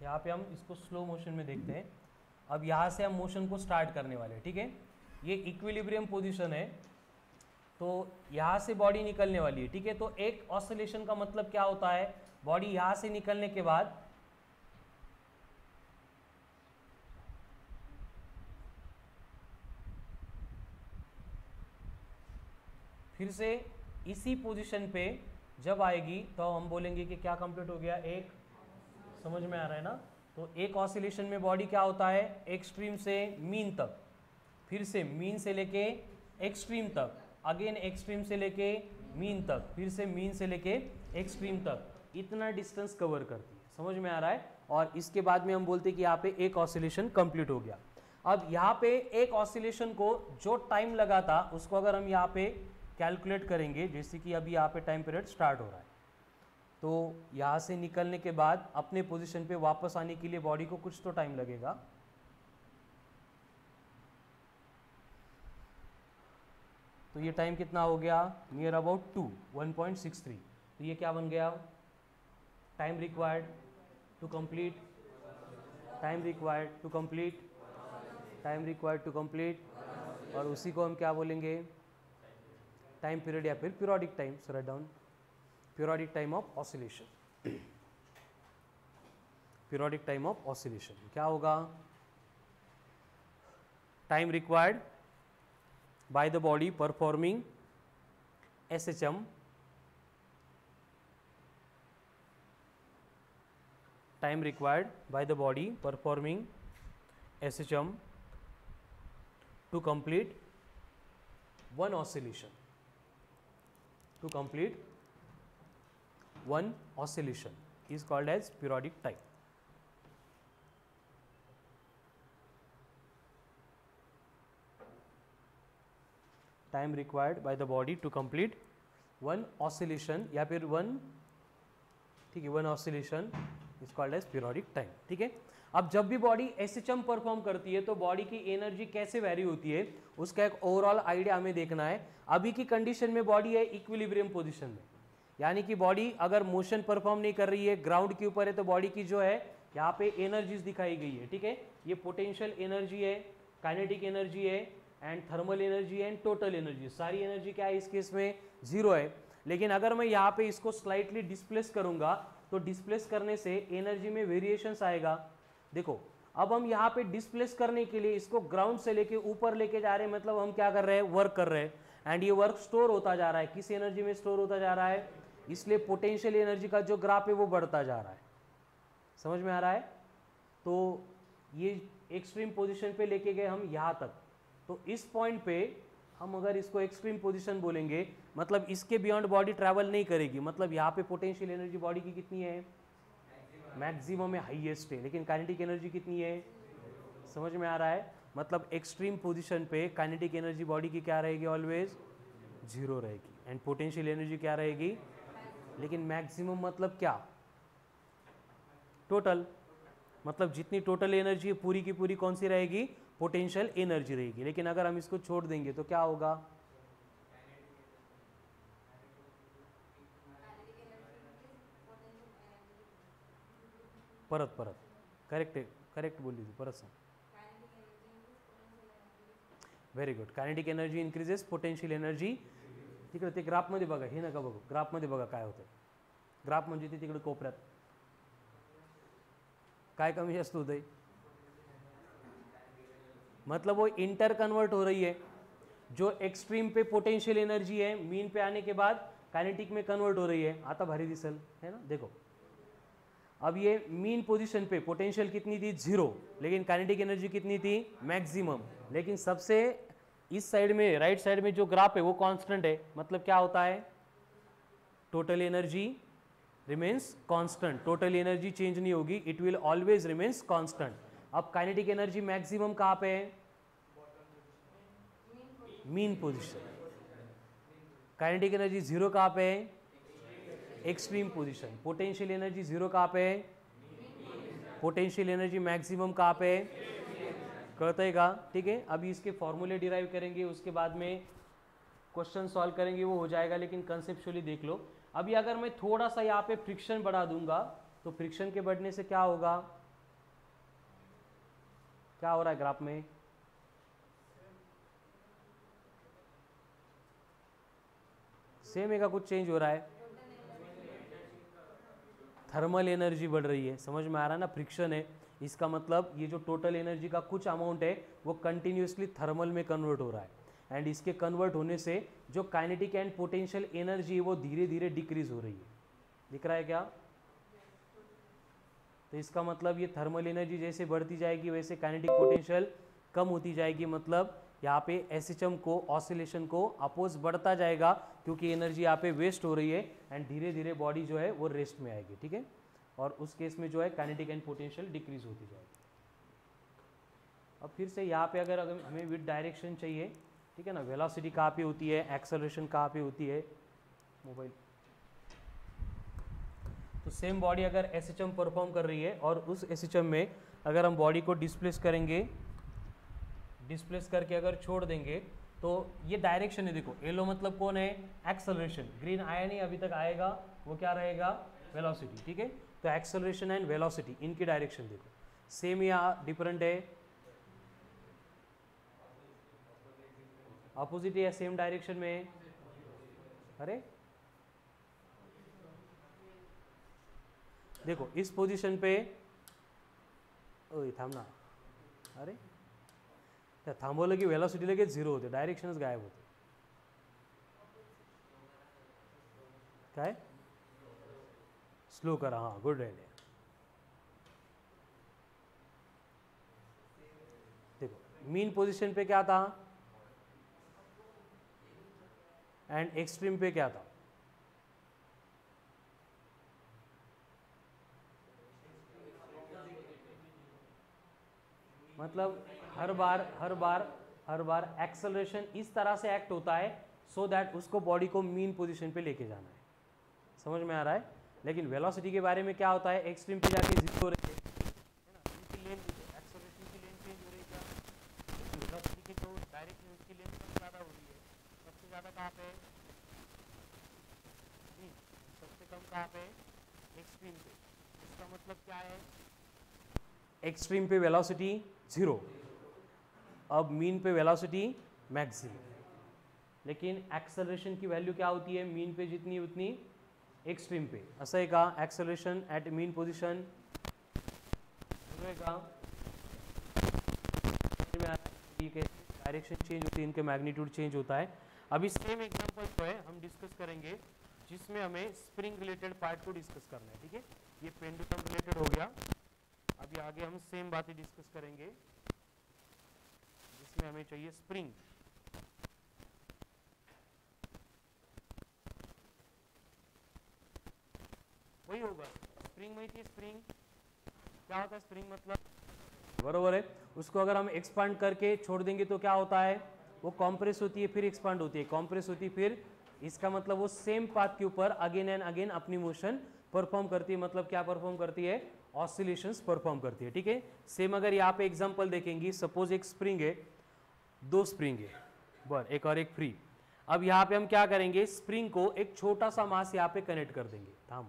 यहाँ पे हम इसको स्लो मोशन में देखते हैं। अब यहाँ से हम मोशन को स्टार्ट करने वाले हैं, ठीक है। ये इक्विलिब्रियम पोजीशन है, तो यहाँ से बॉडी निकलने वाली है, ठीक है। तो एक ऑसिलेशन का मतलब क्या होता है, बॉडी यहाँ से निकलने के बाद फिर से इसी पोजीशन पे जब आएगी तो हम बोलेंगे कि क्या कंप्लीट हो गया, एक, समझ में आ रहा है ना। तो एक ऑसिलेशन में बॉडी क्या होता है, एक्सट्रीम से मीन तक, फिर से मीन से लेके एक्सट्रीम तक, अगेन एक्सट्रीम से लेके मीन तक, फिर से मीन से लेके एक्सट्रीम तक, इतना डिस्टेंस कवर करती है। समझ में आ रहा है? और इसके बाद में हम बोलते हैं कि यहाँ पे एक ऑसिलेशन कंप्लीट हो गया। अब यहाँ पे एक ऑसिलेशन को जो टाइम लगा था उसको अगर हम यहाँ पे कैलकुलेट करेंगे, जैसे कि अभी यहाँ पे टाइम पीरियड स्टार्ट हो रहा है, तो यहाँ से निकलने के बाद अपने पोजीशन पे वापस आने के लिए बॉडी को कुछ तो टाइम लगेगा। तो ये टाइम कितना हो गया, नियर अबाउट 1.63। तो ये क्या बन गया, time required to complete, time required to complete, time required to complete, और उसी को हम क्या बोलेंगे, टाइम पीरियड या फिर periodic time. So right down periodic time of oscillation. Periodic time of oscillation क्या होगा, time required by the body performing SHM time required by the body performing SHM to complete one oscillation. To complete one oscillation is called as periodic time. Time required by the body to complete one oscillation या फिर one, ठीक है, one oscillation is called as periodic time. ठीक है, अब जब भी body SHM perform करती है तो बॉडी की एनर्जी कैसे वैरी होती है उसका एक ओवरऑल आइडिया हमें देखना है। अभी की कंडीशन में बॉडी है इक्विलिब्रियम पोजीशन में, यानी कि बॉडी अगर मोशन परफॉर्म नहीं कर रही है, ग्राउंड के ऊपर है, तो बॉडी की जो है यहाँ पे एनर्जीज दिखाई गई है, ठीक है। ये पोटेंशियल एनर्जी है, काइनेटिक एनर्जी है, एंड थर्मल एनर्जी है, एंड टोटल एनर्जी। सारी एनर्जी क्या है इस केस में? जीरो है। लेकिन अगर मैं यहाँ पे इसको स्लाइटली डिस्प्लेस करूंगा तो डिस्प्लेस करने से एनर्जी में वेरिएशंस आएगा। देखो अब हम यहाँ पे डिस्प्लेस करने के लिए इसको ग्राउंड से लेके ऊपर लेके जा रहे हैं, मतलब हम क्या कर रहे हैं? वर्क कर रहे हैं। एंड ये वर्क स्टोर होता जा रहा है, किस एनर्जी में स्टोर होता जा रहा है? इसलिए पोटेंशियल एनर्जी का जो ग्राफ है वो बढ़ता जा रहा है। समझ में आ रहा है? तो ये एक्सट्रीम पोजीशन पे लेके गए हम यहाँ तक, तो इस पॉइंट पे हम अगर इसको एक्सट्रीम पोजीशन बोलेंगे, मतलब इसके बियॉन्ड बॉडी ट्रैवल नहीं करेगी। मतलब यहाँ पे पोटेंशियल एनर्जी बॉडी की कितनी है? मैक्सिमम है, हाईएस्ट है। लेकिन काइनेटिक एनर्जी कितनी है? समझ में आ रहा है? मतलब एक्सट्रीम पोजीशन पे काइनेटिक एनर्जी बॉडी की क्या रहेगी? ऑलवेज जीरो रहेगी। एंड पोटेंशियल एनर्जी क्या रहेगी? लेकिन मैक्सिमम मतलब क्या? टोटल। मतलब जितनी टोटल एनर्जी है पूरी की पूरी कौन सी रहेगी? पोटेंशियल एनर्जी रहेगी। लेकिन अगर हम इसको छोड़ देंगे तो क्या होगा? परत परत करेक्ट आहे, करेक्ट बोलली तू, परत सांग. Very good. Kinetic energy increases, potential energy. तिकडे ते ग्राफमध्ये बघा, हे नका बघू, ग्राफमध्ये बघा काय होतं. ग्राफ म्हणजे ते तिकडे कोपऱ्यात काय कमी जास्त होतंय, मतलब वो इंटर कन्वर्ट हो रही है. जो एक्सट्रीम पे पोटेंशियल एनर्जी है मीन पे आने के बाद काइनेटिक में कन्वर्ट हो रही है. आता भारी दिसल है ना. देखो अब ये मीन पोजीशन पे पोटेंशियल कितनी थी? 0. लेकिन काइनेटिक एनर्जी कितनी थी? मैक्सिमम. लेकिन सबसे इस साइड में, राइट साइड में जो ग्राफ है वो कांस्टेंट है. मतलब क्या होता है? Total energy remains constant. Total energy change नहीं होगी, it will always remains constant. अब काइनेटिक एनर्जी मैक्सिमम कहाँ पे है? Mean position. काइनेटिक एनर्जी 0 कहाँ पे है? Extreme position. पोटेंशियल एनर्जी 0 कहाँ पे है? पोटेंशियल एनर्जी मैक्सिमम कहाँ पे है? कहते का. ठीक है. अभी इसके फॉर्मूले डिराइव करेंगे, उसके बाद में क्वेश्चन सॉल्व करेंगे, वो हो जाएगा. लेकिन कंसेप्चुअली देख लो. अभी अगर मैं थोड़ा सा यहाँ पे फ्रिक्शन बढ़ा दूंगा तो फ्रिक्शन के बढ़ने से क्या होगा? क्या हो रहा है ग्राफ में? सेम है का कुछ चेंज हो रहा है? थर्मल एनर्जी बढ़ रही है. समझ में आ रहा है ना. फ्रिक्शन है, इसका मतलब ये जो टोटल एनर्जी का कुछ अमाउंट है वो कंटिन्यूसली थर्मल में कन्वर्ट हो रहा है. एंड इसके कन्वर्ट होने से जो काइनेटिक एंड पोटेंशियल एनर्जी है वो धीरे धीरे डिक्रीज हो रही है. दिख रहा है क्या? तो इसका मतलब ये थर्मल एनर्जी जैसे बढ़ती जाएगी वैसे काइनेटिक पोटेंशियल कम होती जाएगी. मतलब यहाँ पे एसएचएम को, ऑसिलेशन को अपोज बढ़ता जाएगा क्योंकि एनर्जी यहाँ पे वेस्ट हो रही है. एंड धीरे धीरे बॉडी जो है वो रेस्ट में आएगी. ठीक है. और उस केस में जो है काइनेटिक एंड पोटेंशियल डिक्रीज होती जाएगी. अब फिर से यहाँ पे अगर हमें विद डायरेक्शन चाहिए, ठीक है ना. वेलोसिटी कहाँ पे होती है, एक्सेलरेशन कहाँ पे होती है, मोबाइल. तो सेम बॉडी अगर एसएचएम परफॉर्म कर रही है और उस एसएचएम में अगर हम बॉडी को डिस्प्लेस करेंगे, डिस्प्लेस करके अगर छोड़ देंगे तो ये डायरेक्शन है. देखो येलो मतलब कौन है? एक्सेलरेशन. ग्रीन आया नहीं अभी तक, आएगा वो क्या रहेगा? वेलोसिटी. ठीक है. तो एक्सेलरेशन एंड वेलोसिटी इनकी डायरेक्शन देखो सेम या डिफरेंट है? अपोजिट या सेम डायरेक्शन में? अरे देखो इस पोजीशन पे, ओय थांब ना. अरे त्या थांबवलं की वेलोसिटी लगेच 0 होते, डायरेक्शनच गायब होते. काय? स्लो करा. हाँ गुड आइडिया. देखो मीन पोजीशन पे क्या था एंड एक्सट्रीम पे क्या था? मतलब हर बार एक्सेलरेशन इस तरह से एक्ट होता है सो दैट उसको बॉडी को मीन पोजीशन पे लेके जाना है. समझ में आ रहा है. लेकिन वेलोसिटी के बारे में क्या होता है? एक्सट्रीम पे जाके 0 हो रही है ना. इनकी लेन, एक्सेलरेशन की लेन चेंज हो रही है क्या? वेलोसिटी की तो डायरेक्टली उसकी लेन सबसे ज़्यादा हो रही है. सबसे ज़्यादा कहाँ पे? कहाँ पे, एक्सट्रीम पे। इसका मतलब क्या है, एक्सट्रीम पे वेलोसिटी 0, अब मीन पे वेलोसिटी मैक्सिमम। लेकिन एक्सेलरेशन की वैल्यू क्या होती है, मीन पे जितनी उतनी एक्सट्रीम पे। असं आहे का, एक्सेलरेशन एट मीन पोजिशन का डायरेक्शन चेंज होती है, इनके मैग्नीट्यूड चेंज होता है। अभी सेम एग्जांपल जो है हम डिस्कस करेंगे जिसमें हमें स्प्रिंग रिलेटेड पार्ट को डिस्कस करना है, ठीक है। ये पेंडुलम रिलेटेड हो गया। अभी आगे हम सेम बातें डिस्कस करेंगे जिसमें हमें चाहिए स्प्रिंग। वही होगा स्प्रिंग में, स्प्रिंग क्या होता है, स्प्रिंग मतलब बरोबर है। उसको अगर हम एक्सपांड करके छोड़ देंगे तो क्या होता है, वो कॉम्प्रेस होती है फिर एक्सपांड होती है, कॉम्प्रेस होती है फिर, इसका मतलब वो सेम पाथ के ऊपर अगेन एंड अगेन अपनी मोशन परफॉर्म करती है। मतलब क्या परफॉर्म करती है, ऑसिलेशंस परफॉर्म करती है, ठीक है। सेम अगर यहाँ पे एग्जांपल देखेंगे, सपोज एक स्प्रिंग है, दो स्प्रिंग है, बर एक और एक फ्री। अब यहाँ पे हम क्या करेंगे, स्प्रिंग को एक छोटा सा मास यहाँ पे कनेक्ट कर देंगे, थाम,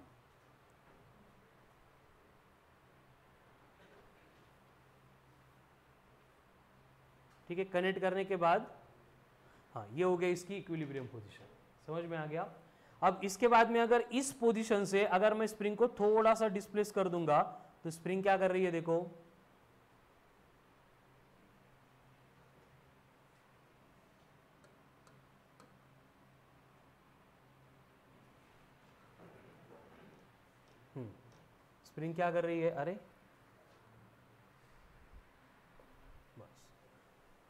ठीक है। कनेक्ट करने के बाद हाँ ये हो गया इसकी इक्विलिब्रियम पोजीशन, समझ में आ गया। अब इसके बाद में अगर इस पोजीशन से अगर मैं स्प्रिंग को थोड़ा सा डिस्प्लेस कर दूंगा तो स्प्रिंग क्या कर रही है, देखो स्प्रिंग क्या कर रही है, अरे बस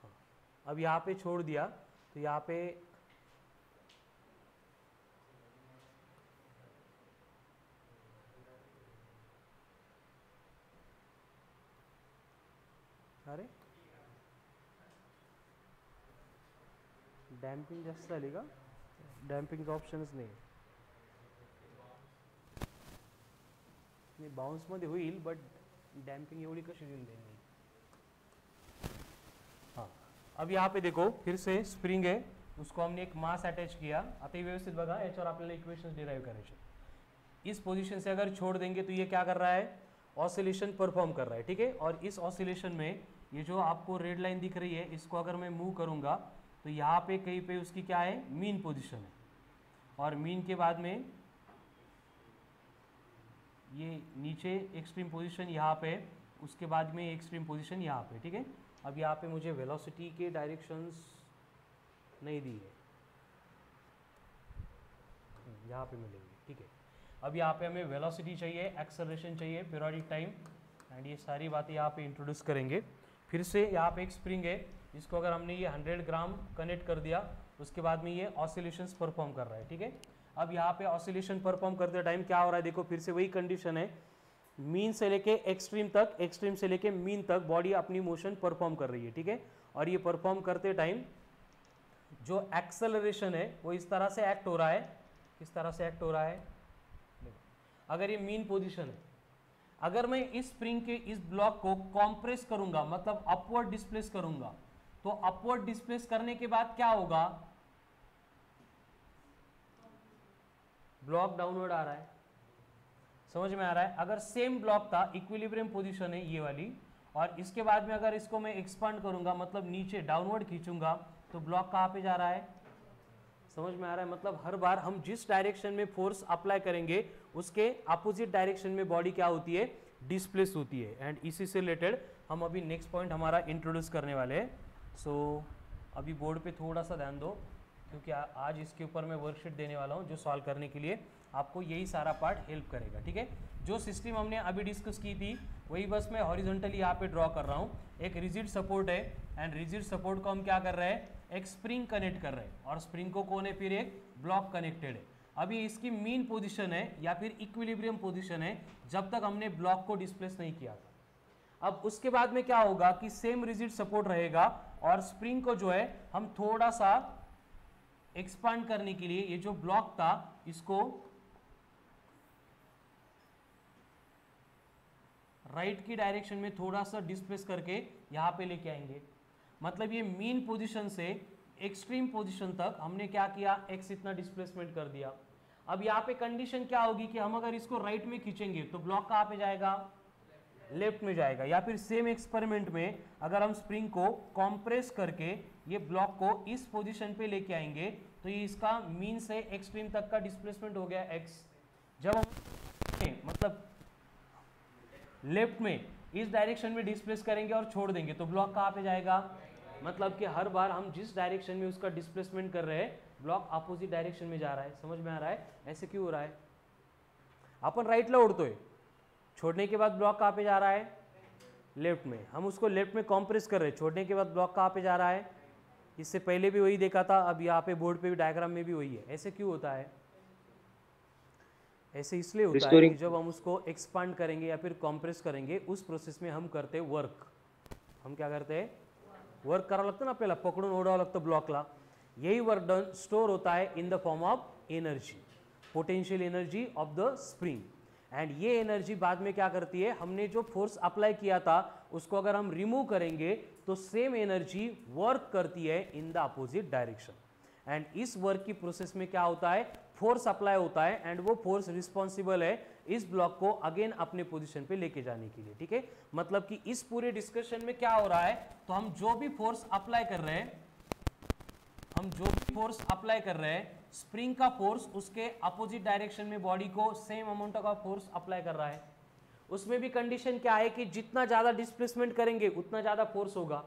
हाँ। अब यहाँ पे छोड़ दिया तो यहाँ पे अरे डॅम्पिंग जास्त झाली का, डॅम्पिंगचा ऑप्शनच नाही, बाउन्स मध्ये होईल बट डॅम्पिंग एवढी कशी दिली त्यांनी। हाँ अब यहाँ पे देखो फिर से स्प्रिंग है, उसको हमने एक मास अटैच किया। आता व्यवस्थित बघा, याच्यावर आपल्याला इक्वेशंस डिराइव करायचे। इस पोजीशन से अगर छोड़ देंगे तो ये क्या कर रहा है, ऑसिलेशन परफॉर्म कर रहा है, ठीक है। और इस ऑसिलेशन में ये जो आपको रेड लाइन दिख रही है, इसको अगर मैं मूव करूँगा तो यहाँ पे कहीं पे उसकी क्या है, मीन पोजीशन है, और मीन के बाद में ये नीचे एक्सट्रीम पोजीशन यहाँ पे, उसके बाद में एक्सट्रीम पोजीशन यहाँ पे, ठीक है। अब यहाँ पे मुझे वेलोसिटी के डायरेक्शंस नहीं दी है, यहाँ पे मिलेंगे, ठीक है। अब यहाँ पे हमें वेलोसिटी चाहिए, एक्सेलरेशन चाहिए, पीरियोडिक टाइम, एंड ये सारी बातें यहाँ पे इंट्रोड्यूस करेंगे। फिर से यहाँ पे एक स्प्रिंग है, इसको अगर हमने ये 100 ग्राम कनेक्ट कर दिया, उसके बाद में ये ऑसिलेशंस परफॉर्म कर रहा है, ठीक है। अब यहाँ पे ऑसिलेशन परफॉर्म करते टाइम क्या हो रहा है, देखो फिर से वही कंडीशन है, मीन से लेके एक्सट्रीम तक, एक्सट्रीम से लेके मीन तक बॉडी अपनी मोशन परफॉर्म कर रही है, ठीक है। और ये परफॉर्म करते टाइम जो एक्सेलरेशन है वो इस तरह से एक्ट हो रहा है, इस तरह से एक्ट हो रहा है। अगर ये मीन पोजीशन है, अगर मैं इस स्प्रिंग के इस ब्लॉक को कॉम्प्रेस करूंगा, मतलब अपवर्ड डिस्प्लेस करूंगा, तो अपवर्ड डिस्प्लेस करने के बाद क्या होगा, ब्लॉक डाउनवर्ड आ रहा है, समझ में आ रहा है। अगर सेम ब्लॉक था, इक्विलिब्रियम पोजीशन है ये वाली, और इसके बाद में अगर इसको मैं एक्सपांड करूंगा, मतलब नीचे डाउनवर्ड खींचूंगा, तो ब्लॉक कहाँ पे जा रहा है, समझ में आ रहा है। मतलब हर बार हम जिस डायरेक्शन में फोर्स अप्लाई करेंगे उसके अपोजिट डायरेक्शन में बॉडी क्या होती है, डिस्प्लेस होती है। एंड इसी से रिलेटेड हम अभी नेक्स्ट पॉइंट हमारा इंट्रोड्यूस करने वाले हैं। सो अभी बोर्ड पे थोड़ा सा ध्यान दो, क्योंकि आज इसके ऊपर मैं वर्कशीट देने वाला हूँ जो सॉल्व करने के लिए आपको यही सारा पार्ट हेल्प करेगा, ठीक है। जो सिस्टम हमने अभी डिस्कस की थी वही बस मैं हॉरिजॉन्टली यहाँ पे ड्रॉ कर रहा हूँ। एक रिजिड सपोर्ट है, एंड रिजिड सपोर्ट को हम क्या कर रहे हैं, एक स्प्रिंग कनेक्ट कर रहे हैं, और स्प्रिंग को कौन है, फिर एक ब्लॉक कनेक्टेड है। अभी इसकी मीन पोजीशन है या फिर इक्विलिब्रियम पोजीशन है जब तक हमने ब्लॉक को डिस्प्लेस नहीं किया था। अब उसके बाद में क्या होगा कि सेम रिजिड सपोर्ट रहेगा, और स्प्रिंग को जो है हम थोड़ा सा एक्सपांड करने के लिए ये जो ब्लॉक था इसको राइट की डायरेक्शन में थोड़ा सा डिस्प्लेस करके यहाँ पे लेके आएंगे। मतलब ये मीन पोजीशन से एक्सट्रीम पोजीशन तक हमने क्या किया, एक्स इतना डिस्प्लेसमेंट कर दिया। अब यहाँ पे कंडीशन क्या होगी कि हम अगर इसको राइट में खींचेंगे तो ब्लॉक कहाँ पे जाएगा, लेफ्ट में जाएगा। या फिर सेम एक्सपेरिमेंट में अगर हम स्प्रिंग को कॉम्प्रेस करके ये ब्लॉक को इस पोजीशन पे लेके आएंगे तो ये इसका मीन से एक्सट्रीम तक का डिस्प्लेसमेंट हो गया x। जब हम मतलब लेफ्ट में इस डायरेक्शन में डिस्प्लेस करेंगे और छोड़ देंगे तो ब्लॉक कहाँ पे जाएगा, मतलब कि हर बार हम जिस डायरेक्शन में उसका डिस्प्लेसमेंट कर रहे हैं ब्लॉक अपोजिट डायरेक्शन में जा रहा है। समझ में आ रहा है ऐसे क्यों हो रहा है? अपन राइटला उड़तोय, छोड़ने के बाद ब्लॉक कहाँ पे जा रहा है, लेफ्ट में। हम उसको लेफ्ट में कॉम्प्रेस कर रहे हैं, छोड़ने के बाद ब्लॉक कहाँ पे जा रहा है, इससे पहले भी वही देखा था, अब यहाँ पे बोर्ड पे भी डायग्राम में भी वही है। ऐसे क्यों होता है? ऐसे इसलिए होता है कि जब हम उसको एक्सपांड करेंगे या फिर कॉम्प्रेस करेंगे उस प्रोसेस में हम करते हैं वर्क। हम क्या करते हैं, वर्क करावं लागतं ना आपल्याला, पकडून ओढावं लागतं ब्लॉकला। यही वर्क डन स्टोर होता है in the form of energy, potential energy of the spring. And ये एनर्जी बाद में क्या करती है, हमने जो फोर्स अप्लाई किया था उसको अगर हम रिमूव करेंगे तो सेम एनर्जी वर्क करती है इन द अपोजिट डायरेक्शन। एंड इस वर्क की प्रोसेस में क्या होता है, फोर्स अप्लाई होता है एंड वो फोर्स रिस्पॉन्सिबल है इस ब्लॉक को अगेन अपने पोजीशन पे लेके जाने के लिए। ठीक है, मतलब कि इस पूरे डिस्कशन में क्या हो रहा है, तो हम जो भी फोर्स अप्लाई कर रहे हैं, स्प्रिंग का फोर्स उसके अपोजिट डायरेक्शन में बॉडी को सेम अमाउंट का फोर्स अप्लाई कर रहा है। उसमें भी कंडीशन क्या है कि जितना ज्यादा डिस्प्लेसमेंट करेंगे उतना ज्यादा फोर्स होगा।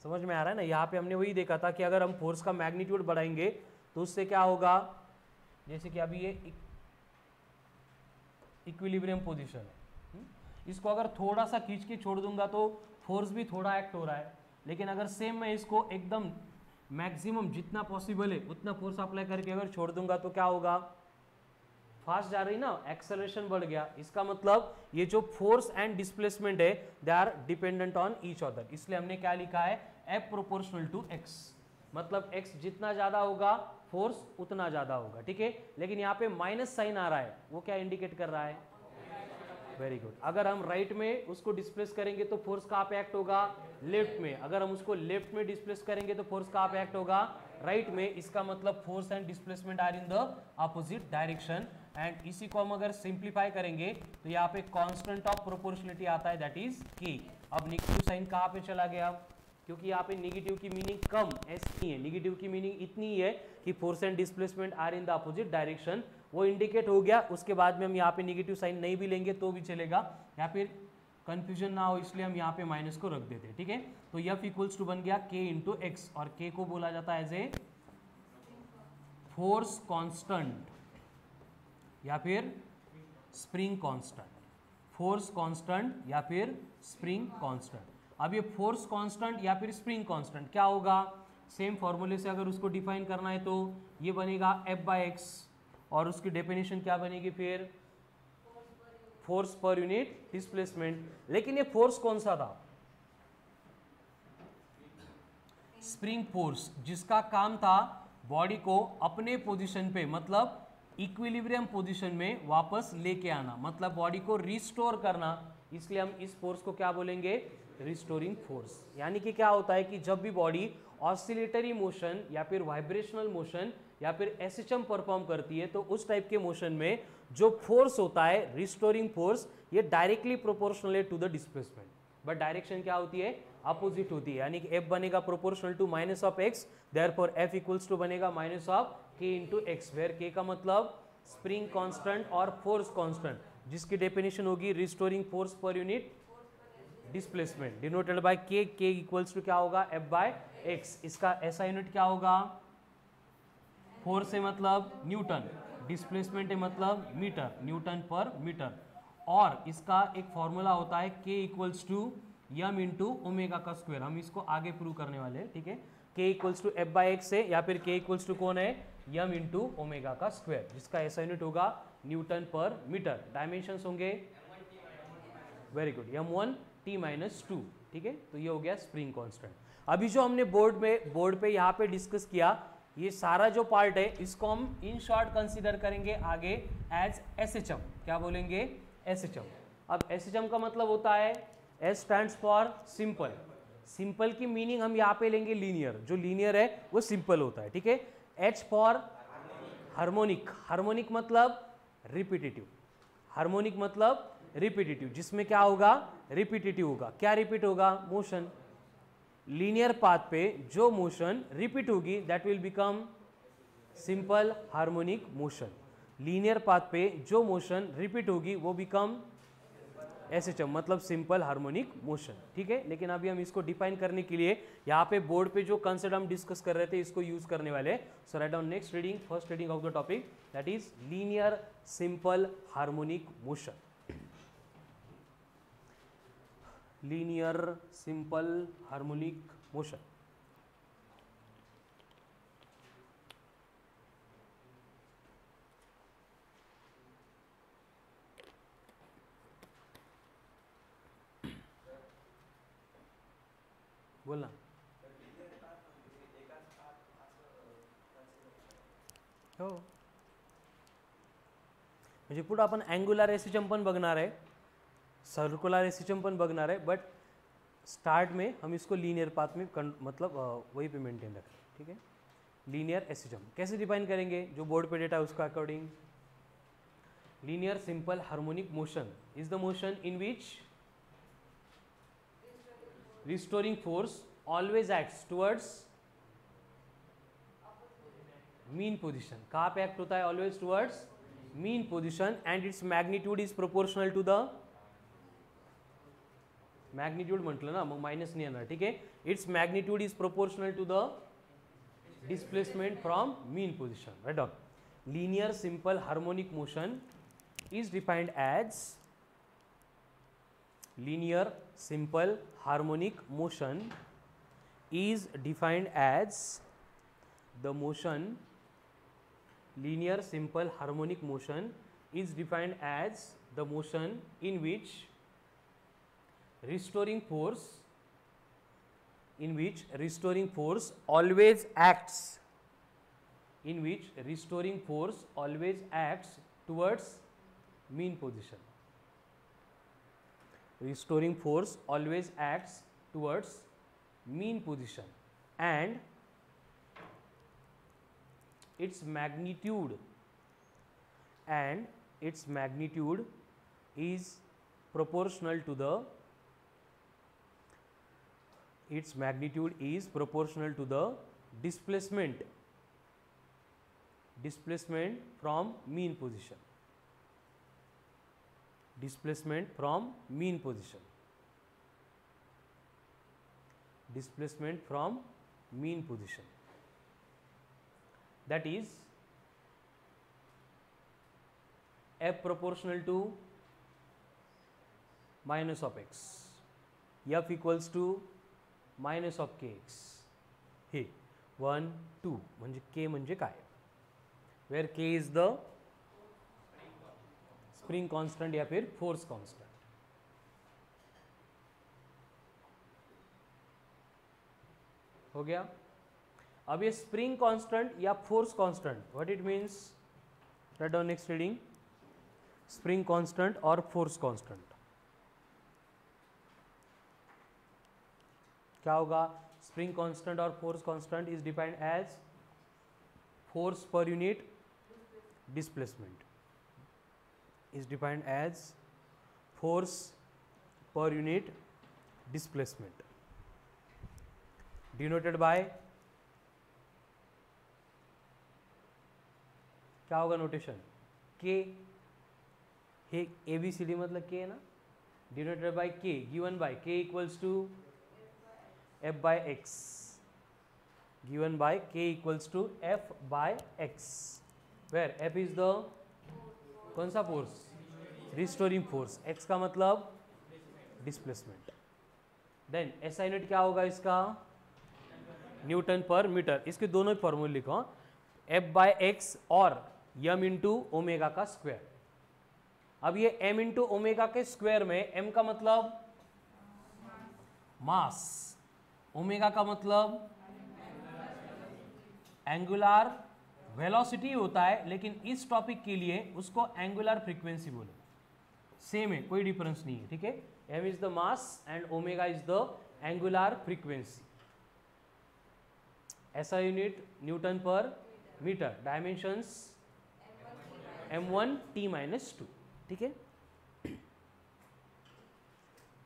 समझ में आ रहा है ना? यहाँ पे हमने वही देखा था कि अगर हम फोर्स का मैग्नीट्यूड बढ़ाएंगे तो उससे क्या होगा, जैसे कि अभी ये इक्विलिब्रियम पोजीशन है, इसको अगर थोड़ा सा खींच के छोड़ दूंगा तो फोर्स भी थोड़ा एक्ट हो रहा है, लेकिन अगर सेम मैं इसको एकदम मैक्सिमम जितना पॉसिबल है उतना फोर्स अप्लाई करके अगर छोड़ दूंगा तो क्या होगा, फास्ट जा रही ना, एक्सेलरेशन बढ़ गया। इसका मतलब ये जो फोर्स एंड डिस्प्लेसमेंट है they are dependent on each other. इसलिए हमने क्या लिखा है, F प्रोपोर्शनल टू x, मतलब x जितना ज्यादा होगा फोर्स उतना ज्यादा होगा। ठीक है, लेकिन यहाँ पे माइनस साइन आ रहा है, वो क्या इंडिकेट कर रहा है, वेरी गुड। अगर हम राइट में उसको डिस्प्लेस करेंगे तो फोर्स कहाँ पे एक्ट होगा, लेफ्ट में। अगर हम उसको लेफ्ट में डिस्प्लेस करेंगे तो फोर्स कहाँ पे एक्ट होगा, राइट में। इसका मतलब force and displacement are in the opposite direction. And इसी को हम अगर सिंप्लीफाई करेंगे तो यहाँ पे कांस्टेंट ऑफ प्रोपोर्शनलिटी आता है, दैट इज k। अब नेगेटिव साइन कहाँ पे चला गया, क्योंकि यहाँ पे नेगेटिव की मीनिंग कम ऐसी है, नेगेटिव की मीनिंग इतनी ही है कि force and displacement are in the opposite direction, वो इंडिकेट हो गया। उसके बाद में हम यहाँ पे नेगेटिव साइन नहीं भी लेंगे तो भी चलेगा, या फिर कंफ्यूजन ना हो इसलिए हम यहाँ पे माइनस को रख देते हैं। ठीक है, तो F इक्वल्स टू बन गया k इंटू एक्स, और k को बोला जाता है एज ए फोर्स कांस्टेंट या फिर स्प्रिंग कांस्टेंट, फोर्स कांस्टेंट या फिर स्प्रिंग कांस्टेंट। अब ये फोर्स कांस्टेंट या फिर स्प्रिंग कांस्टेंट क्या होगा, सेम फॉर्मूले से अगर उसको डिफाइन करना है तो ये बनेगा F/x, और उसकी डेफिनेशन क्या बनेगी फिर, फोर्स पर यूनिट डिस्प्लेसमेंट। लेकिन ये फोर्स कौन सा था, स्प्रिंग फोर्स, जिसका काम था बॉडी को अपने पोजीशन पे, मतलब इक्विलिब्रियम पोजीशन में वापस लेके आना, मतलब बॉडी को रिस्टोर करना। इसलिए हम इस फोर्स को क्या बोलेंगे, रिस्टोरिंग फोर्स। यानी कि क्या होता है कि जब भी बॉडी ऑसिलेटरी मोशन या फिर वाइब्रेशनल मोशन या फिर एसएचएम परफॉर्म करती है तो उस टाइप के मोशन में जो फोर्स होता है रिस्टोरिंग फोर्स, ये डायरेक्टली प्रोपोर्शनल है to the displacement, but direction क्या होती है, अपोजिट होती है। यानी कि F बनेगा proportional to minus of x, therefore F equals to बनेगा minus of k into x, where k का मतलब स्प्रिंग कांस्टेंट और फोर्स कांस्टेंट, जिसकी डेफिनेशन होगी restoring force per unit displacement denoted by k। k equals to क्या होगा, F/x। इसका ऐसा यूनिट क्या होगा, फोर्स है मतलब न्यूटन, डिस्प्लेसमेंट है मतलब मीटर, न्यूटन पर मीटर। और इसका एक फॉर्मूला होता है k equals to m into omega का स्क्वायर। हम इसको आगे प्रूव करने वाले हैं। ठीक है, k इक्वल्स टू F/x है या फिर k इक्वल्स टू कौन है, m इंटू ओमेगा का स्क्वायर, जिसका ऐसा यूनिट होगा न्यूटन पर मीटर। डायमेंशंस होंगे, वेरी गुड, m1 t-2। ठीक है, तो ये हो गया स्प्रिंग कांस्टेंट। अभी जो हमने बोर्ड पे यहाँ पे डिस्कस किया, ये सारा जो पार्ट है इसको हम इन शॉर्ट कंसीडर करेंगे आगे एज एसएचएम। क्या बोलेंगे, एसएचएम। अब एसएचएम का मतलब होता है, S stands for simple. Simple की मीनिंग हम यहाँ पे लेंगे लीनियर, जो लीनियर है वो सिंपल होता है। ठीक है, एच फॉर हार्मोनिक, हार्मोनिक मतलब रिपीटेटिव, हार्मोनिक मतलब रिपीटेटिव, जिसमें क्या होगा, रिपीटेटिव होगा। क्या रिपीट होगा, मोशन। लीनियर पाथ पे जो मोशन रिपीट होगी that will become simple harmonic motion. Linear path पे जो मोशन रिपीट होगी वो बिकम एसएचएम, मतलब सिंपल हार्मोनिक मोशन। ठीक है, लेकिन अभी हम इसको डिफाइन करने के लिए यहाँ पे बोर्ड पे जो कंसेप्ट हम डिस्कस कर रहे थे इसको यूज करने वाले। So right down next reading, first reading of the topic that is linear simple harmonic motion. Linear simple harmonic motion. बोलना। हो म्हणजे पुढे आपण अँग्युलर एसिचम पण बघणार आहे, सर्कुलर एसिचम पण बघणार है, बट स्टार्ट में हम इसको लीनियर पाथ में मतलब वही पे मेंटेन रखें। ठीक है, लीनियर एसिचम कैसे डिफाइन करेंगे, जो बोर्ड पे डेटा है उसका according. Linear simple harmonic motion is the motion in which restoring force always acts towards mean position. कहाँ पे एक्ट होता है, always towards mean position, and its magnitude is proportional to the magnitude म्हटलं ना, मग minus नहीं येणार। ठीक है, its magnitude is proportional to the displacement from mean position. Write down, linear simple harmonic motion is defined as linear simple harmonic motion is defined as the motion linear simple harmonic motion is defined as the motion in which restoring force always acts towards mean position. Restoring force always acts towards mean position, and its magnitude is proportional to the displacement from mean position. Displacement from mean position. That is F proportional to minus of x, F equals to minus of kx. हे 1 2 म्हणजे k म्हणजे काय, where k is the spring constant या फिर force constant. हो गया। अब ये spring constant या force constant, what it means, write down next reading, spring constant और फोर्स कांस्टेंट क्या होगा। स्प्रिंग कांस्टेंट और force constant is defined as force per unit displacement, is defined as force per unit displacement, denoted by क्या होगा notation, k, हे ABCD मतलब k है ना, denoted by k, given by k equals to f by x, given by k equals to f by x, where f is the कौन सा force, restoring force, x का मतलब displacement. Then SI unit क्या होगा इसका, Newton पर metre. इसके दोनों ही फॉर्मूले लिखो, F बाय एक्स और m इंटू ओमेगा का स्क्वायर। अब ये m इंटू ओमेगा के स्क्वायर में m का मतलब मास, ओमेगा का मतलब एंगुलर वेलोसिटी होता है, लेकिन इस टॉपिक के लिए उसको एंगुलर फ्रीक्वेंसी बोलो, सेम है, कोई डिफरेंस नहीं है। ठीक है, m is the mass and omega is the angular frequency. SI unit Newton पर मीटर, डायमेंशंस m1t-2, ठीक है।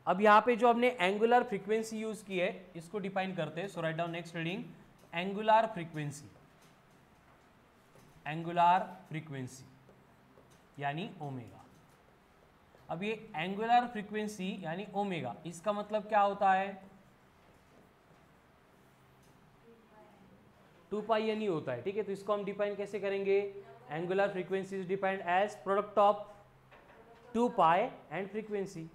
अब यहाँ पे जो हमने एंगुलर फ्रीक्वेंसी यूज की है इसको डिफाइन करते हैं। So right down next reading, angular frequency, angular frequency यानी ओमेगा। अब ये एंगुलर फ्रीक्वेंसी यानी ओमेगा, इसका मतलब क्या होता है? 2 पाई एन होता है, ठीक है। तो इसको हम डिफाइन कैसे करेंगे? Angular frequency is defined as product of 2 pi and frequency.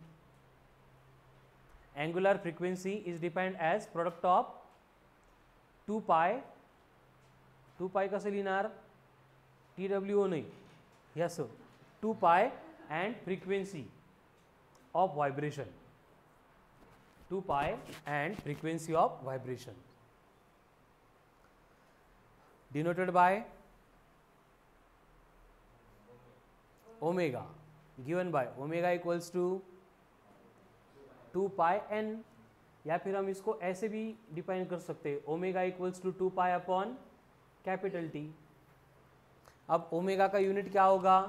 Angular frequency is defined as product of 2 pi, 2 pi कसं लिहिणार? TWO नाही, yes 2 pi and frequency of vibration, 2 pi and frequency of vibration denoted by omega, given by omega equals to 2 pi n, या फिर हम इसको ऐसे भी define कर सकते हैं, omega equals to 2 pi upon capital T। अब ओमेगा का यूनिट क्या होगा?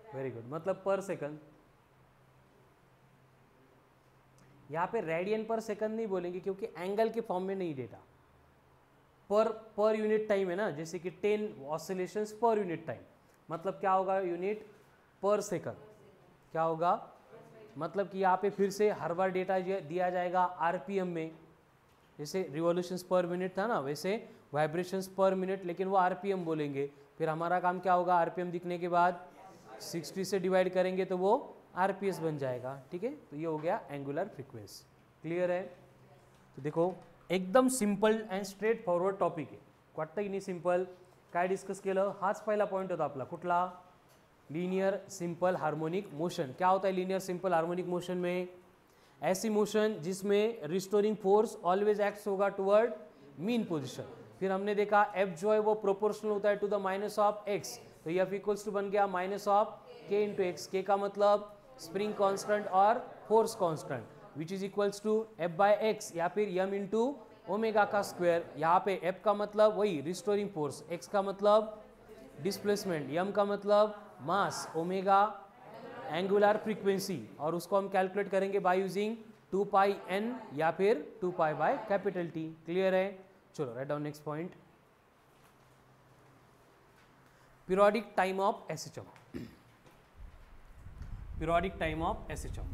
वेरी गुड, मतलब पर सेकंड। यहाँ पे रेडियन पर सेकंड नहीं बोलेंगे क्योंकि एंगल के फॉर्म में नहीं डेटा, पर यूनिट टाइम है ना, जैसे कि 10 ऑसिलेशंस पर यूनिट टाइम, मतलब क्या होगा? यूनिट पर सेकंड क्या होगा? मतलब कि यहाँ पे फिर से हर बार डेटा दिया जाएगा आरपीएम में, जैसे रिवॉल्यूशंस पर मिनट था ना, वैसे वाइब्रेशंस पर मिनट, लेकिन वो आरपीएम बोलेंगे। फिर हमारा काम क्या होगा? आरपीएम दिखने के बाद 60 से डिवाइड करेंगे तो वो आरपीएस बन जाएगा, ठीक है। तो ये हो गया एंगुलर फ्रीक्वेंसी। क्लियर है? तो देखो एकदम simple and straight forward topic आहे, वाटतं की नाही सिंपल? काय डिस्कस केलं? हाच पहिला पॉईंट होता आपला, कुठला? Linear simple harmonic motion. क्या होता है लीनियर सिंपल हार्मोनिक मोशन में? ऐसी मोशन जिसमें रिस्टोरिंग फोर्स ऑलवेज एक्ट्स होगा टुवर्ड मीन पोजिशन। फिर हमने देखा एफ जो है वो प्रोपोर्शनल होता है to the minus of x, तो एफ इक्वल्स टू बन गया minus of k into x. K का मतलब स्प्रिंग कांस्टेंट और force constant, which is equals to F by x या फिर एम इंटू ओमेगा का स्क्वायर। यहाँ पे एफ का मतलब वही रिस्टोरिंग फोर्स, एक्स का मतलब डिस्प्लेसमेंट, एम का मतलब मास, ओमेगा एंगुलर फ्रीक्वेंसी, और उसको हम कैलकुलेट करेंगे बाय यूजिंग 2 पाई एन या फिर 2 pi by capital T. Clear है? चलो right down next point, periodic time of SHM. Periodic time of SHM,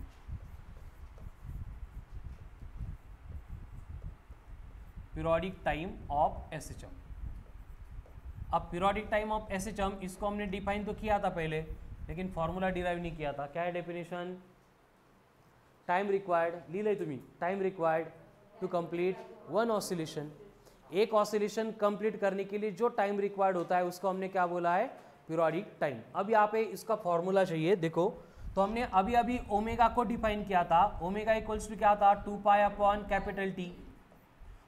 periodic time of SHM. अब पीरियोडिक टाइम ऑफ एसएचएम इसको हमने डिफाइन तो किया था पहले, लेकिन फॉर्मूला डिराइव नहीं किया था। क्या है डेफिनेशन? टाइम रिक्वायर्ड, लिहिलंय तुम्ही, time required to complete one oscillation. एक ऑसिलेशन कंप्लीट करने के लिए जो टाइम रिक्वायर्ड होता है उसको हमने क्या बोला है? Periodic time. अब यहाँ पे इसका फॉर्मूला चाहिए, देखो तो हमने अभी अभी ओमेगा को डिफाइन किया था। ओमेगा इक्वल्स टू क्या था? 2 पाई अपॉन कैपिटल टी।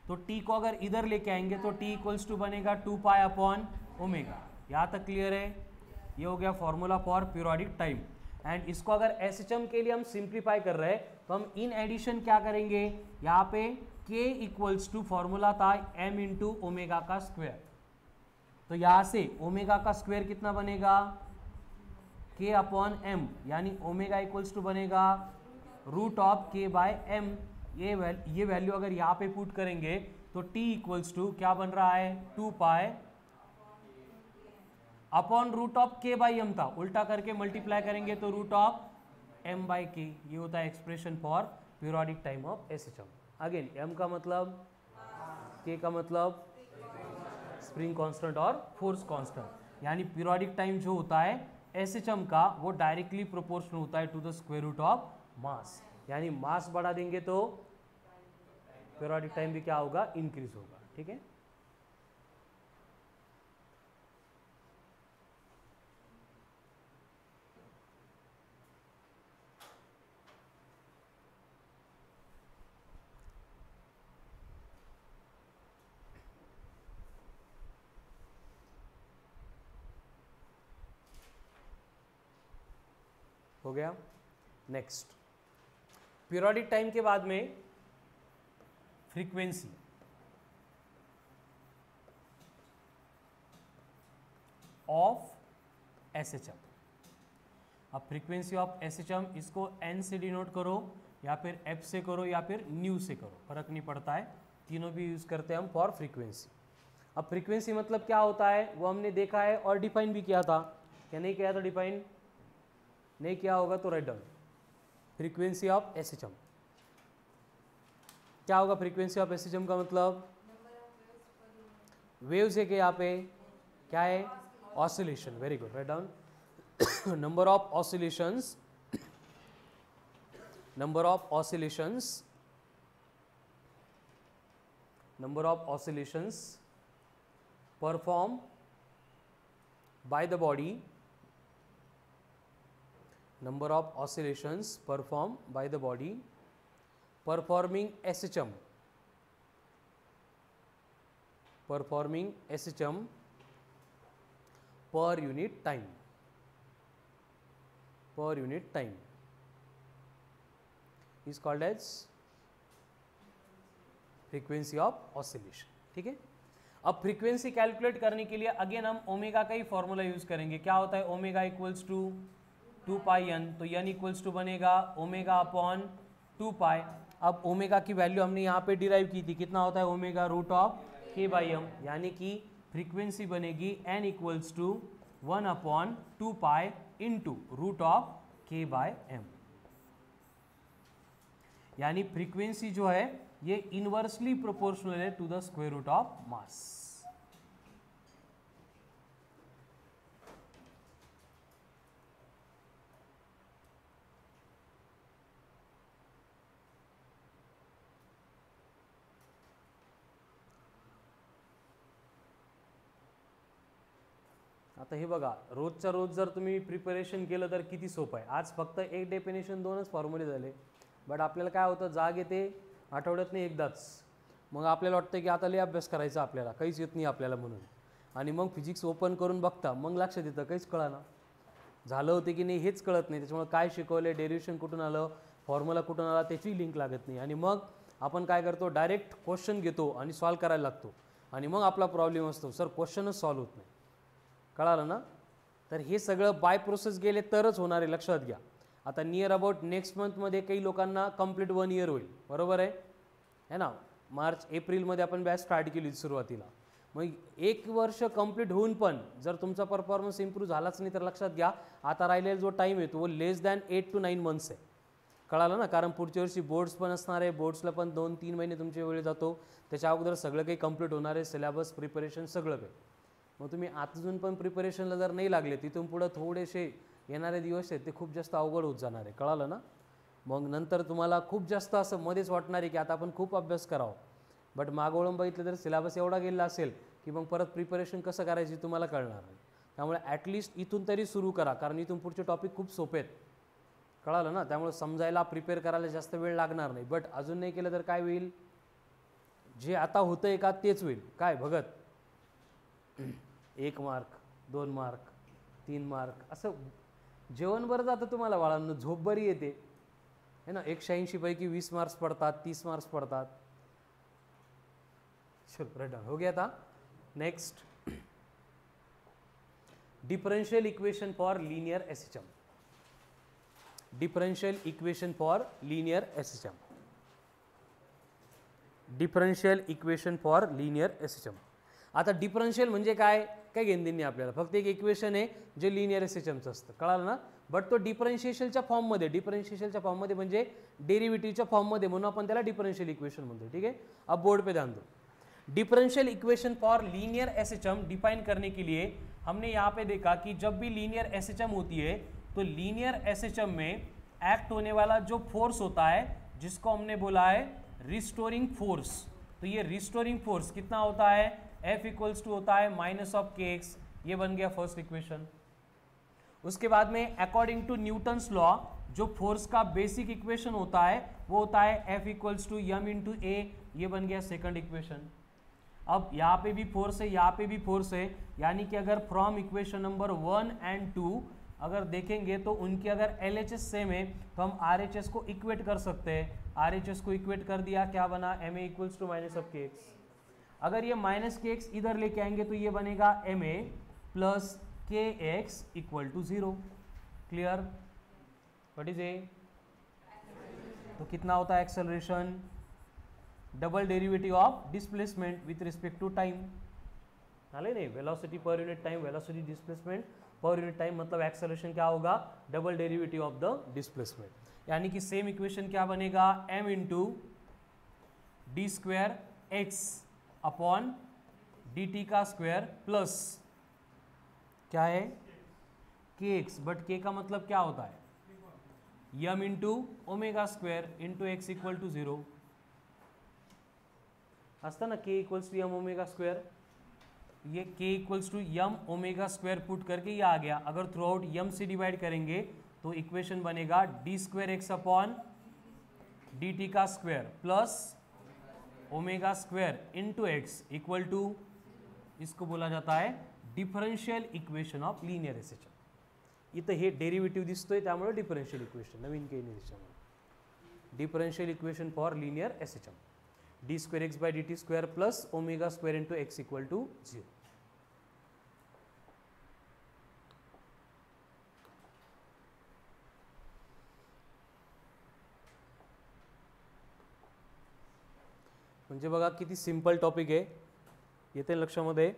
तो टी को अगर इधर लेके आएंगे तो टी इक्वल्स टू बनेगा 2 पाई अपॉन ओमेगा। यहाँ तक क्लियर है? ये हो गया formula for periodic time. And इसको अगर एसएचएम के लिए हम सिंप्लीफाई कर रहे हैं तो हम इन एडिशन क्या करेंगे? यहाँ पे k इक्वल्स टू फॉर्मूला था m इंटू ओमेगा का स्क्वायर। तो यहाँ से ओमेगा का स्क्वायर कितना बनेगा? k अपॉन m, यानी ओमेगा इक्वल्स टू बनेगा root of k by m। ये वैल्यू अगर यहाँ पे पुट करेंगे तो t इक्वल्स टू क्या बन रहा है? 2 pi upon root of k by m था, उल्टा करके मल्टीप्लाई करेंगे तो root of m by k। ये होता है expression for periodic time of SHM. Again m का मतलब, k का मतलब स्प्रिंग कांस्टेंट और फोर्स कांस्टेंट, यानी पीरियोडिक टाइम जो होता है एसएचएम का वो डायरेक्टली प्रोपोर्शनल होता है to the square root of mass. यानी मास बढ़ा देंगे तो पीरियोडिक टाइम भी क्या होगा? इंक्रीज होगा, ठीक है। हो गया। नेक्स्ट, पीरियोडिक टाइम के बाद में फ्रीक्वेंसी। Of SHM. अब फ्रीक्वेंसी ऑफ एसएचएम इसको एन से डिनोट करो या फिर एफ से करो या फिर न्यू से करो, फर्क नहीं पड़ता है, तीनों भी यूज करते हैं हम फॉर फ्रीक्वेंसी। अब फ्रीक्वेंसी मतलब क्या होता है वो हमने देखा है और डिफाइन भी किया था, क्या नहीं किया था? डिफाइन नहीं किया होगा तो write down. Frequency of SHM क्या होगा? फ्रीक्वेंसी ऑफ एसएचएम का मतलब वेव्स है कि यहाँ पे क्या है? Oscillation. Very good, write down. Number of oscillations, number of oscillations performed by the body, number of oscillations performed by the body performing SHM per unit time is called as frequency of oscillation. ठीक है, अब frequency calculate करने के लिए again हम omega का ही formula use करेंगे। क्या होता है? Omega equals to 2 pi n, तो एन इक्वल्स टू बनेगा ओमेगा अपॉन 2 पाई। अब ओमेगा की वैल्यू हमने यहाँ पे डिराइव की थी, कितना होता है? Omega root of k by m, यानी कि फ्रीक्वेंसी बनेगी n equals to 1 upon 2 pi into root of k by m. यानी फ्रीक्वेंसी जो है ये इनवर्सली प्रोपोर्शनल है to the square root of mass. आता हे बघा, रोजच्या रोज जर तुम्ही प्रिपरेशन केलं तर किती सोपं आहे। आज फक्त एक डेफिनेशन 2च फॉर्म्युले झाले, बट आपल्याला काय होतं, जाग येते आठवड्यातनं एकदाच, मग आपल्याला वाटतं की आता लय अभ्यास करायचा, आपल्याला काहीच येत नाही आपल्याला म्हणून, आणि मग फिजिक्स ओपन करून बघता मग लक्षात येतं काहीच कळना, झालं होते की नाही हेच कळत नाही। त्याच्यामुळे काय शिकवले, डेरिव्हेशन कुठून आलं, फॉर्म्युला कुठून आला त्याची लिंक लागत नाही, आणि मग आपण काय करतो, डायरेक्ट क्वेश्चन घेतो आणि सॉल्व करायला लागतो, आणि मग आपला प्रॉब्लेम असतो सर क्वेश्चनच सॉल्व होत नाही। कळालं ना? तर हे सगळं बाय प्रोसेस गेले तरच होणार आहे, लक्षात घ्या। आता नियर अबाउट नेक्स्ट मंथमध्ये काही लोकांना कंप्लीट 1 इयर होईल, बरोबर आहे ना? मार्च एप्रिलमध्ये आपण बॅच स्टार्ट केली सुरुवातीला, मग 1 वर्ष कंप्लीट होऊन पण जर तुमचा परफॉर्मन्स इम्प्रूव्ह झालाच नाही तर लक्षात घ्या आता राहिलेला जो टाईम आहे तो लेस दॅन 8 to 9 मंथ्स आहे। कळालं ना? कारण पुढच्या वर्षी बोर्ड्स पण असणार आहे, बोर्ड्सला पण 2-3 महिने तुमचे वेळ जातो, त्याच्या अगोदर सगळं काही कंप्लीट होणार आहे, सिलेबस प्रिपरेशन सगळं काही। मग तुम्ही अजून पण प्रिपरेशनला जर नाही लागले तिथून पुढे थोडेसे येणारे दिवस आहेत ते खूप जास्त अवघड होत जाणार आहे। कळालं ना? मग नंतर तुम्हाला खूप जास्त असं मध्येच वाटणार आहे की आता आपण खूप अभ्यास करावं, बट मागवळून बघितलं तर सिलेबस एवढा गेला असेल की मग परत प्रिपरेशन कसं करायची तुम्हाला कळणार नाही। त्यामुळे ॲटलिस्ट इथून तरी सुरू करा, कारण इथून पुढचे टॉपिक खूप सोपे आहेत। कळालं ना? त्यामुळे समजायला प्रिपेअर करायला जास्त वेळ लागणार नाही, बट अजून नाही केलं तर काय होईल, जे आता होतंय का तेच होईल। काय भगत 1 मार्क 2 मार्क 3 मार्क असं जेवण बरं जातं तुम्हाला, बाळांनो झोप बरी येते है ना। 180 पैकी 20 मार्क्स पडतात, 30 मार्क्स पडतात। चलो राइट डाउन हो गया था। Next, differential equation for linear SHM. Differential equation for linear SHM, differential equation for linear SHM. आता डिफरेंशियल म्हणजे काय काय घेणं देणं आपल्याला, फक्त एक इक्वेशन आहे जे लिनियर एसएचएमचं असतं। कळालं ना? बट तो डिफरेंशिएशनच्या फॉर्ममध्ये, डिफरेंशिएशनच्या फॉर्ममध्ये म्हणजे डेरिवेटिव्हच्या फॉर्ममध्ये, म्हणून अपन त्याला डिफरेंशियल इक्वेशन म्हणतो। ठीक है, अब बोर्ड पे ध्यान दो। Differential equation for linear SHM define करने के लिए हमने यहाँ पे देखा कि जब भी लीनियर एसएचएम होती है तो लीनियर एसएचएम में एक्ट होने वाला जो फोर्स होता है जिसको हमने बोला है रिस्टोरिंग फोर्स, तो ये रिस्टोरिंग फोर्स कितना होता है, F इक्वल्स टू होता है माइनस ऑफ kx, ये बन गया फर्स्ट इक्वेशन। उसके बाद में अकॉर्डिंग टू न्यूटन्स लॉ जो फोर्स का बेसिक इक्वेशन होता है वो होता है F equals to m into a, ये बन गया सेकंड इक्वेशन। अब यहाँ पे भी फोर्स है, यहाँ पे भी फोर्स है, यानी कि अगर फ्रॉम इक्वेशन नंबर 1 and 2 अगर देखेंगे तो उनकी अगर LHS सेम है तो हम RHS को इक्वेट कर सकते हैं। RHS को इक्वेट कर दिया, क्या बना, ma equals to minus of kx। अगर ये माइनस kx इधर लेके आएंगे तो ये बनेगा ma plus k x equal to 0। Clear? What is a? तो कितना होता है acceleration? Double derivative of displacement with respect to time. नहीं, velocity per unit time, velocity displacement per unit time, मतलब एक्सेलरेशन क्या होगा? Double derivative of the displacement. यानी कि सेम इक्वेशन क्या बनेगा? m into d square x upon d t का square plus क्या है? के एक्स, बट के का मतलब क्या होता है? M into omega square into x equal to 0 असता ना, k equals to m omega square. ये k equals to m omega square put करके ये आ गया। अगर थ्रू आउट यम से डिवाइड करेंगे तो इक्वेशन बनेगा d square x upon d t का square plus omega square into x equal to, इसको बोला जाता है differential equation of linear SHM. इथं हे डेरिव्हेटिव्ह दिसतोय त्यामुळे डिफरेंशियल इक्वेशन, नवीन काही नाही त्याच्यामध्ये। Differential equation for linear SHM, d square x by d t square plus omega square into x equal to 0। म्हणजे बघा किती सिंपल टॉपिक आहे, येते लक्षामध्ये।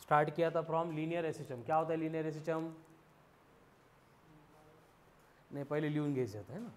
स्टार्ट किया था फ्रॉम लिनियर एसएचएम। क्या होता है लिनियर एसएचएम? नहीं, पहले लिहून घ्यायचं आहे ना।